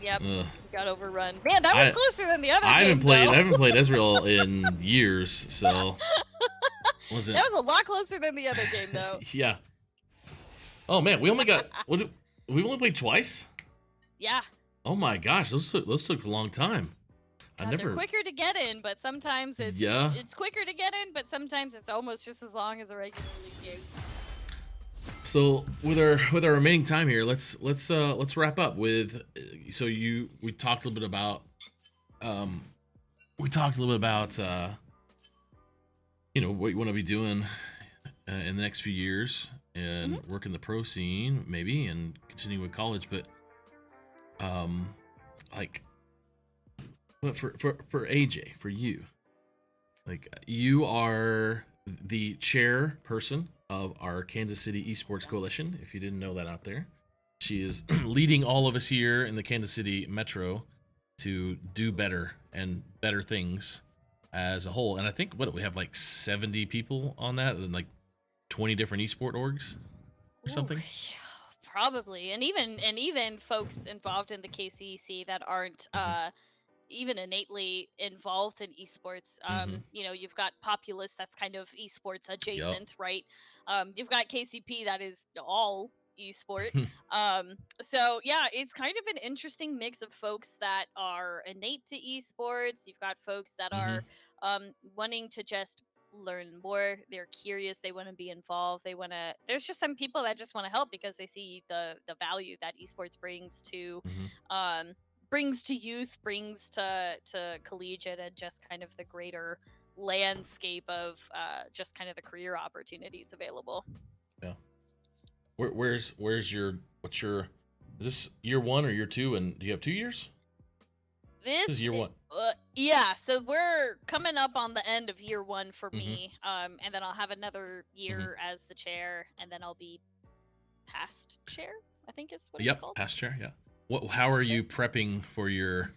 Yep, we got overrun. Man, that was closer than the other. I haven't played Ezreal in years, so. Was it? That was a lot closer than the other game, though. Yeah. Oh man, we only got. We only played twice. Yeah. Oh my gosh, those took a long time. They're quicker to get in, but sometimes it's quicker to get in, but sometimes it's almost just as long as a regular league game. So with our remaining time here, let's wrap up with. So we talked a little bit about you know, what you want to be doing in the next few years and work in the pro scene maybe and continue with college, but like, but for AJ, for you, like, you are the chairperson of our Kansas City Esports Coalition, if you didn't know that out there. She is leading all of us here in the Kansas City Metro to do better and better things as a whole. And I think, we have like 70 people on that, and like 20 different esport orgs or something. Probably, and even folks involved in the KCEC that aren't even innately involved in esports. You know, you've got Populous, that's kind of esports adjacent, right? You've got KCP, that is all esport. So yeah, it's kind of an interesting mix of folks that are innate to esports. You've got folks that are wanting to just learn more. They're curious, they want to be involved, there's just some people that just want to help because they see the value that esports brings to youth, brings to collegiate, and just kind of the greater landscape of just kind of the career opportunities available. Yeah. What's your is this year 1 or year 2, and do you have 2 years? This is year 1. Yeah, so we're coming up on the end of year 1 for me, and then I'll have another year as the chair, and then I'll be past chair, I think is what it's called. Past chair, yeah. How are you prepping for your?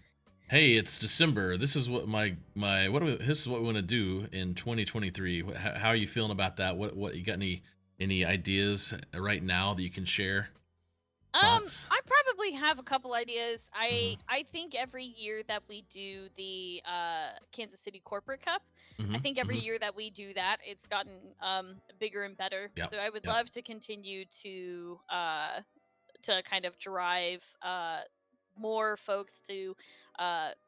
Hey, it's December. This is what this is what we want to do in 2023. How are you feeling about that? What you got any ideas right now that you can share? Thoughts? I probably have a couple ideas. I think every year that we do the Kansas City Corporate Cup, I think every year that we do that, it's gotten bigger and better. So I would love to continue to kind of drive more folks to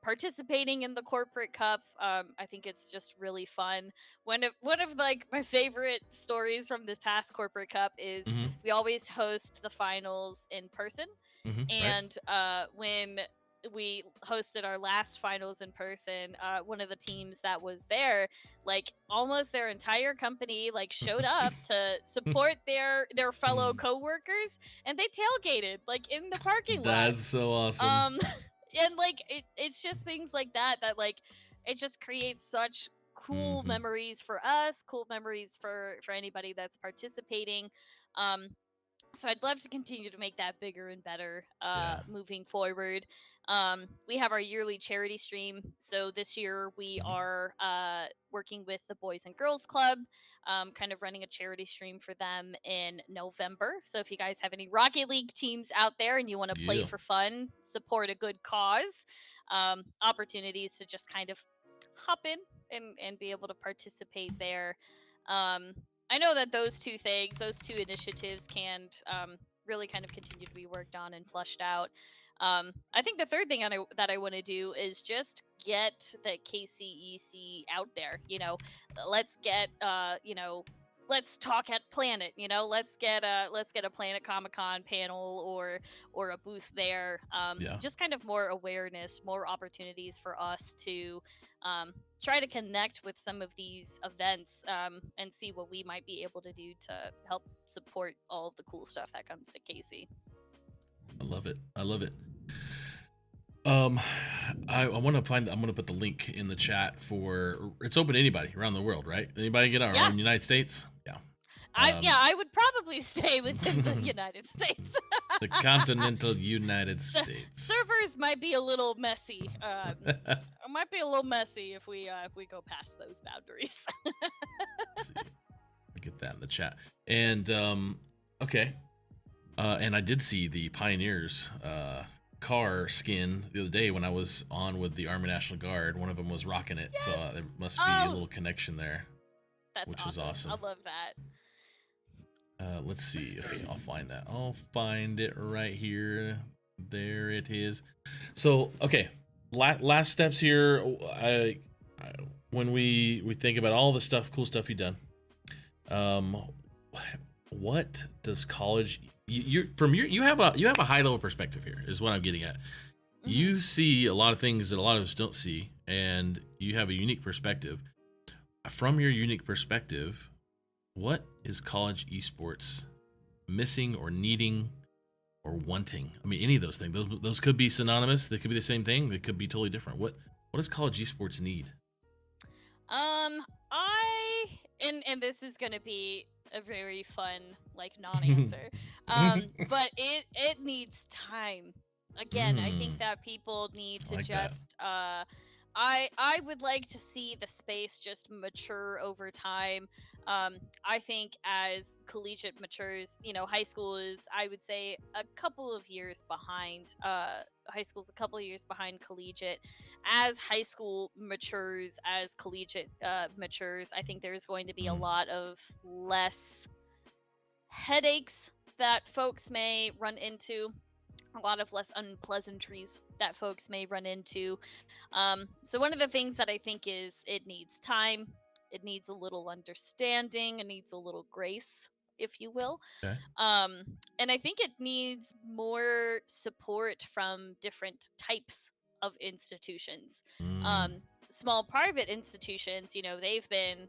participating in the Corporate Cup. I think it's just really fun. One of like my favorite stories from this past Corporate Cup is we always host the finals in person, and when we hosted our last finals in person, one of the teams that was there, like almost their entire company like showed up to support their fellow coworkers, and they tailgated like in the parking lot. That's so awesome. And like it's just things like that like it just creates such cool memories for us, cool memories for anybody that's participating. So I'd love to continue to make that bigger and better moving forward. We have our yearly charity stream. So this year we are working with the Boys and Girls Club, kind of running a charity stream for them in November. So if you guys have any Rocket League teams out there and you want to play for fun, support a good cause, opportunities to just kind of hop in and be able to participate there. I know that those two initiatives can really kind of continue to be worked on and fleshed out. I think the third thing that I want to do is just get the KCEC out there. You know, let's get let's talk at Planet. You know, let's get a Planet Comic-Con panel or a booth there. Just kind of more awareness, more opportunities for us to try to connect with some of these events and see what we might be able to do to help support all of the cool stuff that comes to KC. I love it. I want to I'm going to put the link in the chat for, it's open to anybody around the world, right? Anybody get our own United States? Yeah. I would probably stay within the United States. The continental United States. Servers might be a little messy. It might be a little messy if we go past those boundaries. Get that in the chat. And okay. And I did see the Pioneers car skin the other day when I was on with the Army National Guard. One of them was rocking it, so there must be a little connection there. That's which was awesome. I love that. Let's see. Okay, I'll find that. I'll find it right here. There it is. So, okay, last steps here. When we think about all the cool stuff you've done, what does college? You have a high level perspective here, is what I'm getting at. You see a lot of things that a lot of us don't see, and you have a unique perspective. From your unique perspective, what is college esports missing or needing or wanting? I mean, any of those things. Those could be synonymous. They could be the same thing. They could be totally different. What does college esports need? And this is gonna be a very fun non-answer. But it needs time. Again, I think that people need to just I would like to see the space just mature over time. I think as collegiate matures, high school is, I would say, a couple of years behind. High school's a couple of years behind collegiate. As high school matures, as collegiate matures, I think there's going to be a lot of less headaches that folks may run into. A lot of less unpleasantries that folks may run into. So one of the things that I think is it needs time, it needs a little understanding, it needs a little grace, if you will. Okay. And I think it needs more support from different types of institutions. Small private institutions, they've been,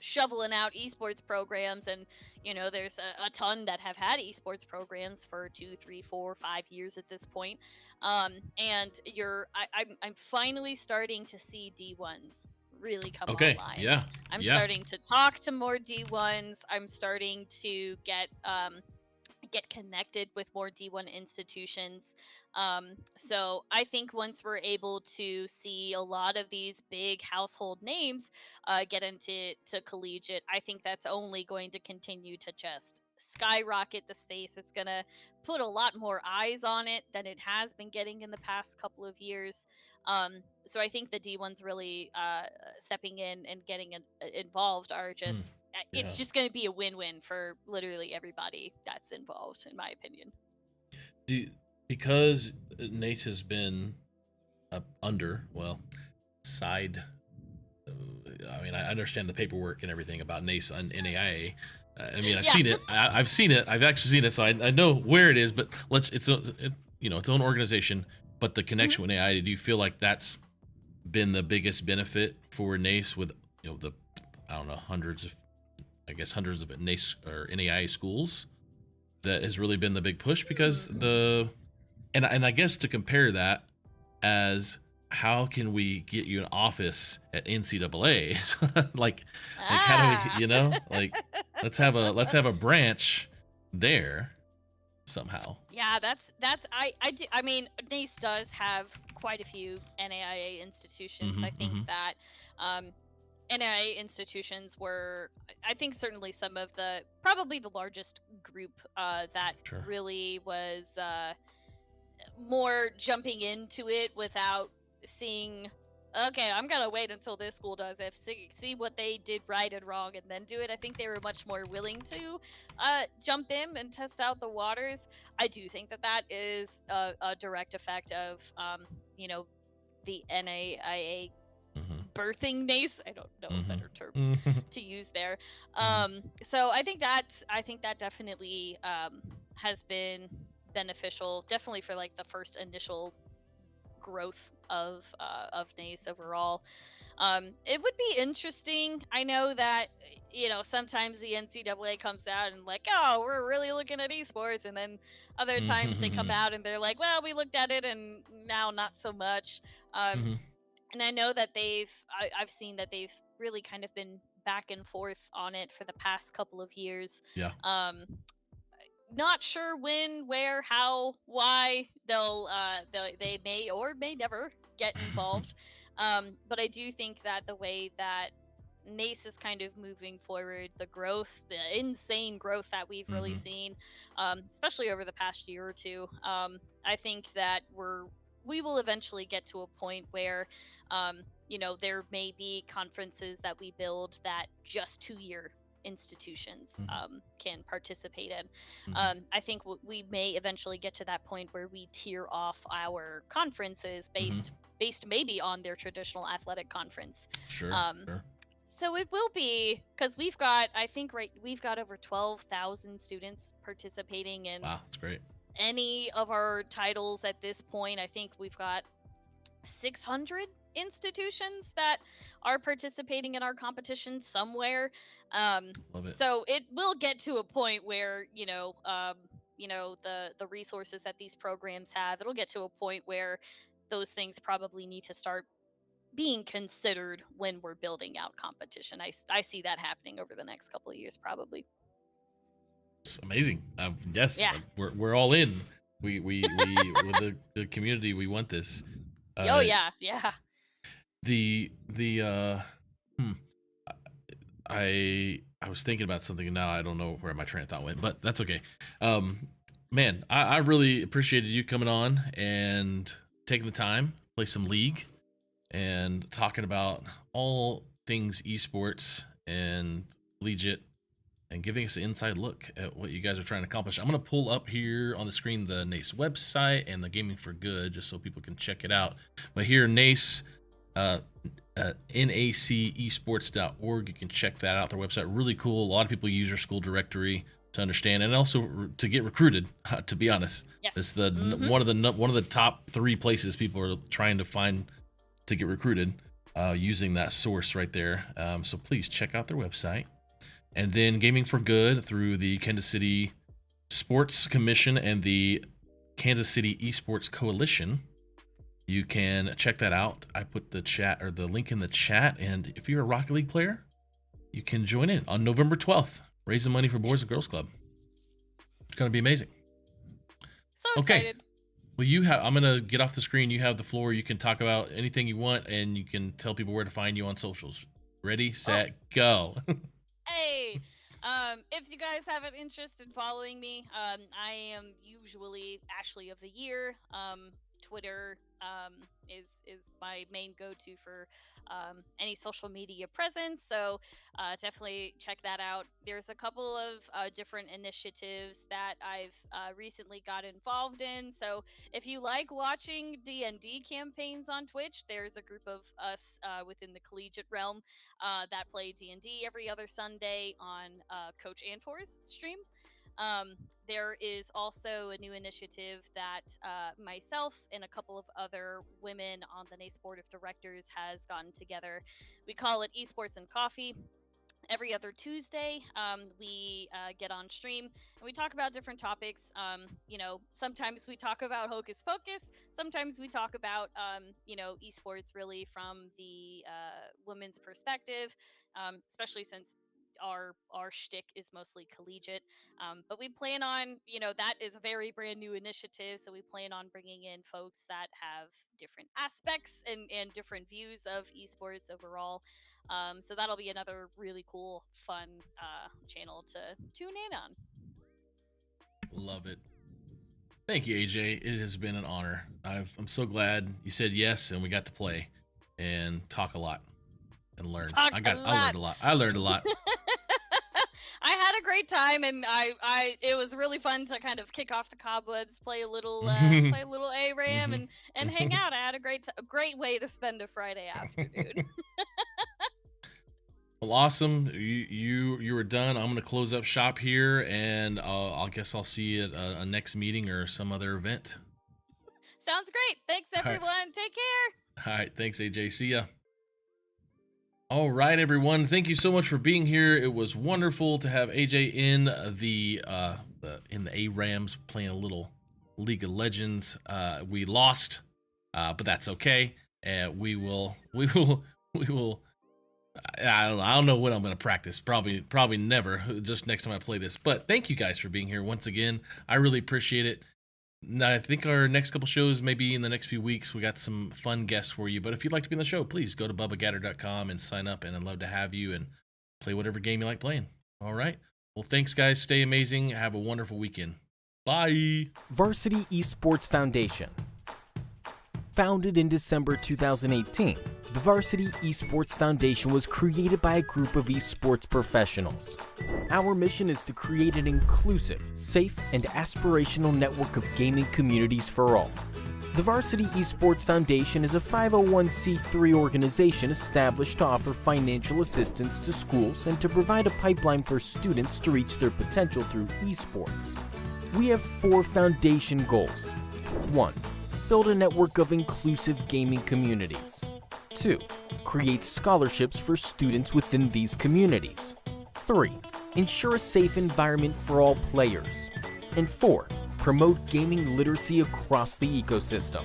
shoveling out esports programs, and there's a ton that have had esports programs for 2, 3, 4, 5 years at this point. And I'm finally starting to see D1s really come online. Yeah. I'm starting to talk to more D1s. I'm starting to get connected with more D1 institutions. So I think once we're able to see a lot of these big household names get into collegiate, I think that's only going to continue to just skyrocket the space. It's going to put a lot more eyes on it than it has been getting in the past couple of years. So I think the D1s really stepping in and getting involved are just, it's just going to be a win-win for literally everybody that's involved, in my opinion. Because NACE has been side. I mean, I understand the paperwork and everything about NACE on NAIA. I mean, I've seen it. I've seen it. I've actually seen it, so I know where it is. But it's its own organization. But the connection with NAIA, do you feel like that's been the biggest benefit for NACE with the hundreds of NACE or NAIA schools? That has really been the big push, because and I guess to compare that as how can we get you an office at NCAA? like how do we, let's have a branch there somehow. Yeah, that's I mean, NACE does have quite a few NAIA institutions. I think that NAIA institutions were, I think, certainly some of probably the largest group that really was more jumping into it without seeing, okay, I'm gonna wait until this school does it, see what they did right and wrong, and then do it. I think they were much more willing to jump in and test out the waters. I do think that is a direct effect of the NAIA birthing NACE. I don't know a better term to use there. So I think that definitely has been beneficial, definitely for the first initial growth of NACE overall. It would be interesting. I know that sometimes the NCAA comes out and oh, we're really looking at esports, and then other times they come out and they're like, well, we looked at it and now not so much. And I know that I've seen that they've really kind of been back and forth on it for the past couple of years. Yeah. Not sure when, where, how, why they may or may never get involved. But I do think that the way that NACE is kind of moving forward, the insane growth that we've really seen, especially over the past year or two, I think that we will eventually get to a point where you know, there may be conferences that we build that just 2-year institutions can participate in. I think we may eventually get to that point where we tier off our conferences based maybe on their traditional athletic conference. Sure. So it will be, because we've got, I think we've got over 12,000 students participating in Wow, that's great. any of our titles at this point. I think we've got 600 institutions that are participating in our competition somewhere. Love it. So it will get to a point where, you know, the resources that these programs have, it'll get to a point where those things probably need to start being considered when we're building out competition. I see that happening over the next couple of years, probably. It's amazing. Yes, Yeah. We're all in. We with the community, we want this. Oh yeah. I was thinking about something and now I don't know where my train of thought went, but that's okay. Man, I really appreciated you coming on and taking the time, play some League, and talking about all things esports and Collegiate, and giving us an inside look at what you guys are trying to accomplish. I'm going to pull up here on the screen the NACE website and the Gaming for Good, just so people can check it out. But here, NACE, nacesports.org, you can check that out, their website. Really cool. A lot of people use your school directory to understand, and also to get recruited, to be honest. Yes. It's the one of the top 3 places people are trying to find to get recruited, using that source right there. So please check out their website. And then Gaming for Good through the Kansas City Sports Commission and the Kansas City Esports Coalition. You can check that out. I put the link in the chat, and if you're a Rocket League player, you can join in on November 12th, raising money for Boys and Girls Club. It's going to be amazing. So excited. Well, I'm going to get off the screen. You have the floor. You can talk about anything you want, and you can tell people where to find you on socials. Ready, set, go. Hey, if you guys have an interest in following me, I am usually Ashley of the Year. Twitter is my main go-to for any social media presence, so definitely check that out. There's a couple of different initiatives that I've recently got involved in, so if you like watching D&D campaigns on Twitch, there's a group of us within the Collegiate realm that play D&D every other Sunday on Coach Antor's stream. There is also a new initiative that myself and a couple of other women on the NACE Board of Directors has gotten together. We call it Esports and Coffee. Every other Tuesday, we get on stream and we talk about different topics. You know, sometimes we talk about Hocus Pocus. Sometimes we talk about, you know, esports really from the women's perspective, especially since our shtick is mostly collegiate. But we plan on, you know, that is a very brand new initiative, so we plan on bringing in folks that have different aspects and different views of esports overall. So that'll be another really cool, fun channel to tune in on. Love it. Thank you, AJ. It has been an honor. I'm so glad you said yes and we got to play and talk a lot and learn. I learned a lot. I learned a lot. I had a great time, and it was really fun to kind of kick off the cobwebs, play a little ARAM, and hang out. I had a great way to spend a Friday afternoon. Well, awesome. You were done. I'm gonna close up shop here, and I guess I'll see you at a next meeting or some other event. Sounds great. Thanks, everyone. All right. Take care. All right. Thanks, AJ. See ya. All right, everyone. Thank you so much for being here. It was wonderful to have AJ in the ARAMs playing a little League of Legends. We lost, but that's okay. We will. I don't know when I'm going to practice. Probably never. Just next time I play this. But thank you guys for being here once again. I really appreciate it. I think our next couple shows, maybe in the next few weeks, we got some fun guests for you. But if you'd like to be on the show, please go to BubbaGatter.com and sign up, and I'd love to have you and play whatever game you like playing. All right. Well, thanks, guys. Stay amazing. Have a wonderful weekend. Bye. Varsity Esports Foundation. Founded in December 2018, The Varsity Esports Foundation was created by a group of esports professionals. Our mission is to create an inclusive, safe, and aspirational network of gaming communities for all. The Varsity Esports Foundation is a 501c3 organization established to offer financial assistance to schools and to provide a pipeline for students to reach their potential through esports. We have 4 foundation goals. 1. Build a network of inclusive gaming communities. 2. Create scholarships for students within these communities. 3. Ensure a safe environment for all players. And 4. Promote gaming literacy across the ecosystem.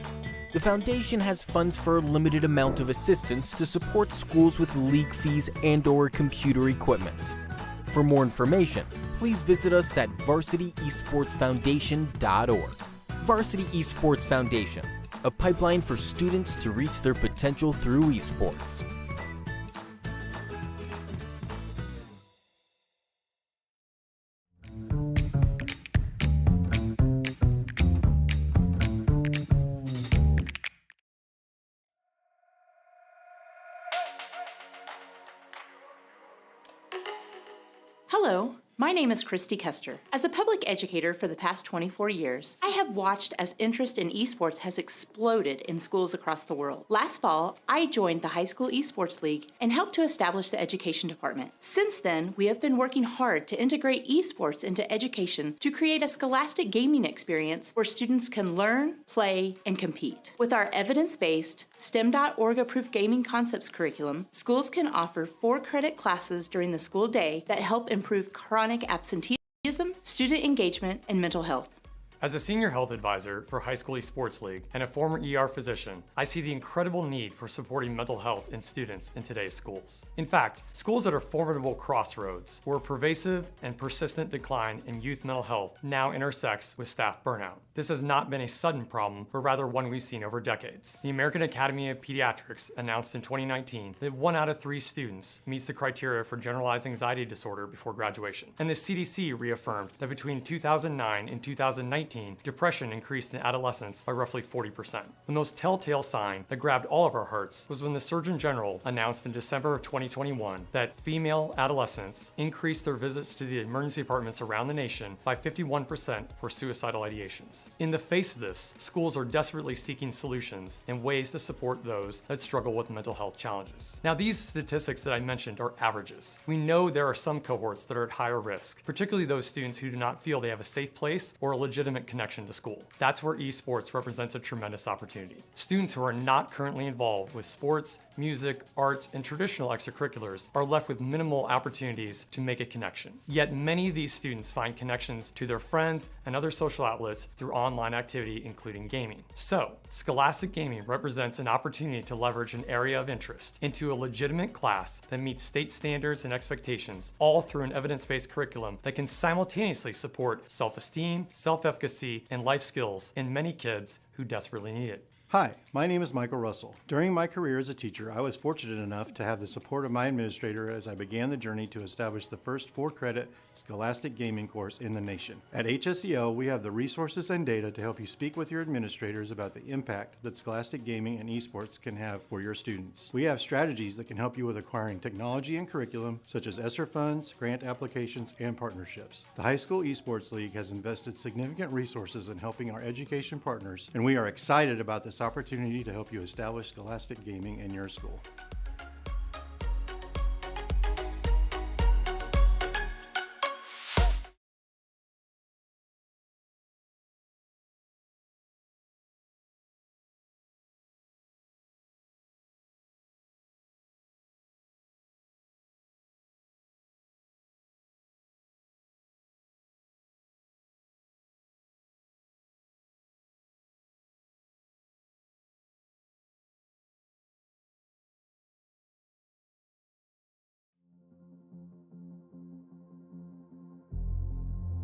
The foundation has funds for a limited amount of assistance to support schools with league fees and/or computer equipment. For more information, please visit us at varsityesportsfoundation.org. Varsity Esports Foundation, a pipeline for students to reach their potential through esports. Hello, my name is Christy Kester. As a public educator for the past 24 years, I have watched as interest in esports has exploded in schools across the world. Last fall, I joined the High School Esports League and helped to establish the education department. Since then, we have been working hard to integrate esports into education to create a scholastic gaming experience where students can learn, play, and compete. With our evidence-based, STEM.org-approved gaming concepts curriculum, schools can offer 4-credit classes during the school day that help improve chronic absenteeism, student engagement, and mental health. As a senior health advisor for High School Esports League and a former ER physician, I see the incredible need for supporting mental health in students in today's schools. In fact, schools at a formidable crossroads where pervasive and persistent decline in youth mental health now intersects with staff burnout. This has not been a sudden problem, but rather one we've seen over decades. The American Academy of Pediatrics announced in 2019 that 1 out of 3 students meets the criteria for generalized anxiety disorder before graduation. And the CDC reaffirmed that between 2009 and 2019, depression increased in adolescents by roughly 40%. The most telltale sign that grabbed all of our hearts was when the Surgeon General announced in December of 2021 that female adolescents increased their visits to the emergency departments around the nation by 51% for suicidal ideations. In the face of this, schools are desperately seeking solutions and ways to support those that struggle with mental health challenges. Now, these statistics that I mentioned are averages. We know there are some cohorts that are at higher risk, particularly those students who do not feel they have a safe place or a legitimate connection to school. That's where esports represents a tremendous opportunity. Students who are not currently involved with sports, music, arts, and traditional extracurriculars are left with minimal opportunities to make a connection. Yet many of these students find connections to their friends and other social outlets through online activity, including gaming. So, Scholastic Gaming represents an opportunity to leverage an area of interest into a legitimate class that meets state standards and expectations, all through an evidence-based curriculum that can simultaneously support self-esteem, self-efficacy, and life skills in many kids who desperately need it. Hi, my name is Michael Russell. During my career as a teacher, I was fortunate enough to have the support of my administrator as I began the journey to establish the first 4-credit Scholastic Gaming course in the nation. At HSEL, we have the resources and data to help you speak with your administrators about the impact that Scholastic Gaming and esports can have for your students. We have strategies that can help you with acquiring technology and curriculum, such as ESSER funds, grant applications, and partnerships. The High School Esports League has invested significant resources in helping our education partners, and we are excited about this opportunity to help you establish Scholastic Gaming in your school.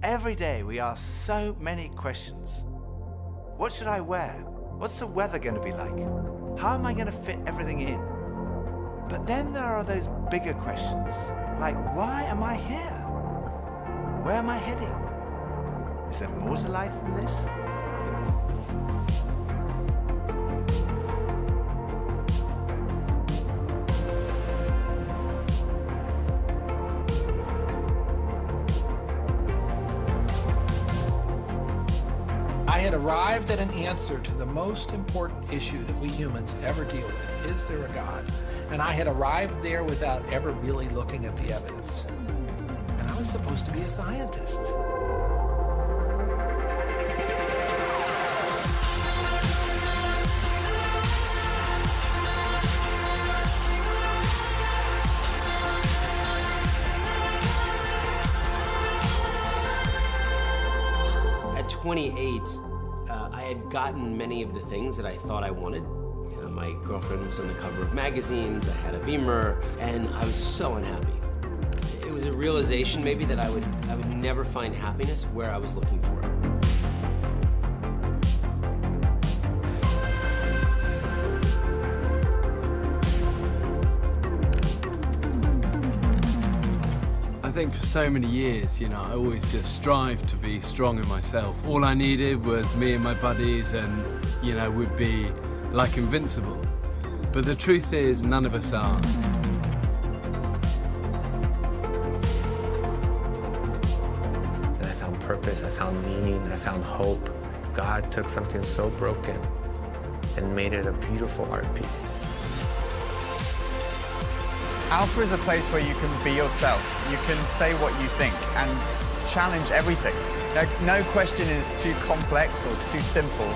Every day we ask so many questions. What should I wear? What's the weather going to be like? How am I going to fit everything in? But then there are those bigger questions, like why am I here? Where am I heading? Is there more to life than this? arrived at an answer to the most important issue that we humans ever deal with. Is there a God? And I had arrived there without ever really looking at the evidence. And I was supposed to be a scientist. At 28, I had gotten many of the things that I thought I wanted. My girlfriend was on the cover of magazines, I had a Beamer, and I was so unhappy. It was a realization maybe that I would never find happiness where I was looking for it. I think for so many years, I always just strived to be strong in myself. All I needed was me and my buddies and, we'd be like invincible. But the truth is, none of us are. And I found purpose, I found meaning, I found hope. God took something so broken and made it a beautiful art piece. Alpha is a place where you can be yourself. You can say what you think and challenge everything. No question is too complex or too simple.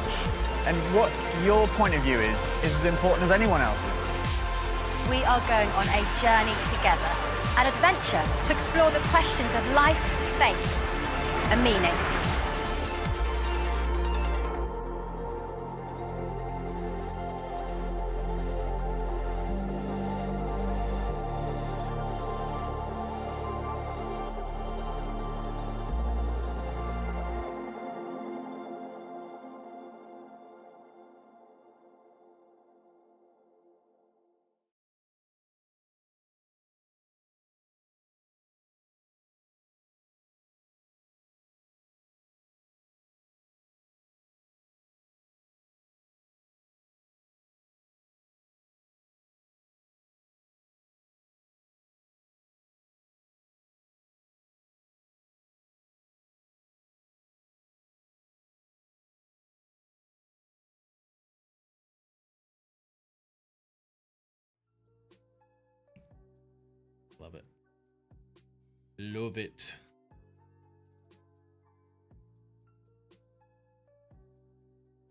And what your point of view is as important as anyone else's. We are going on a journey together, an adventure to explore the questions of life, faith, and meaning. Love it. Love it.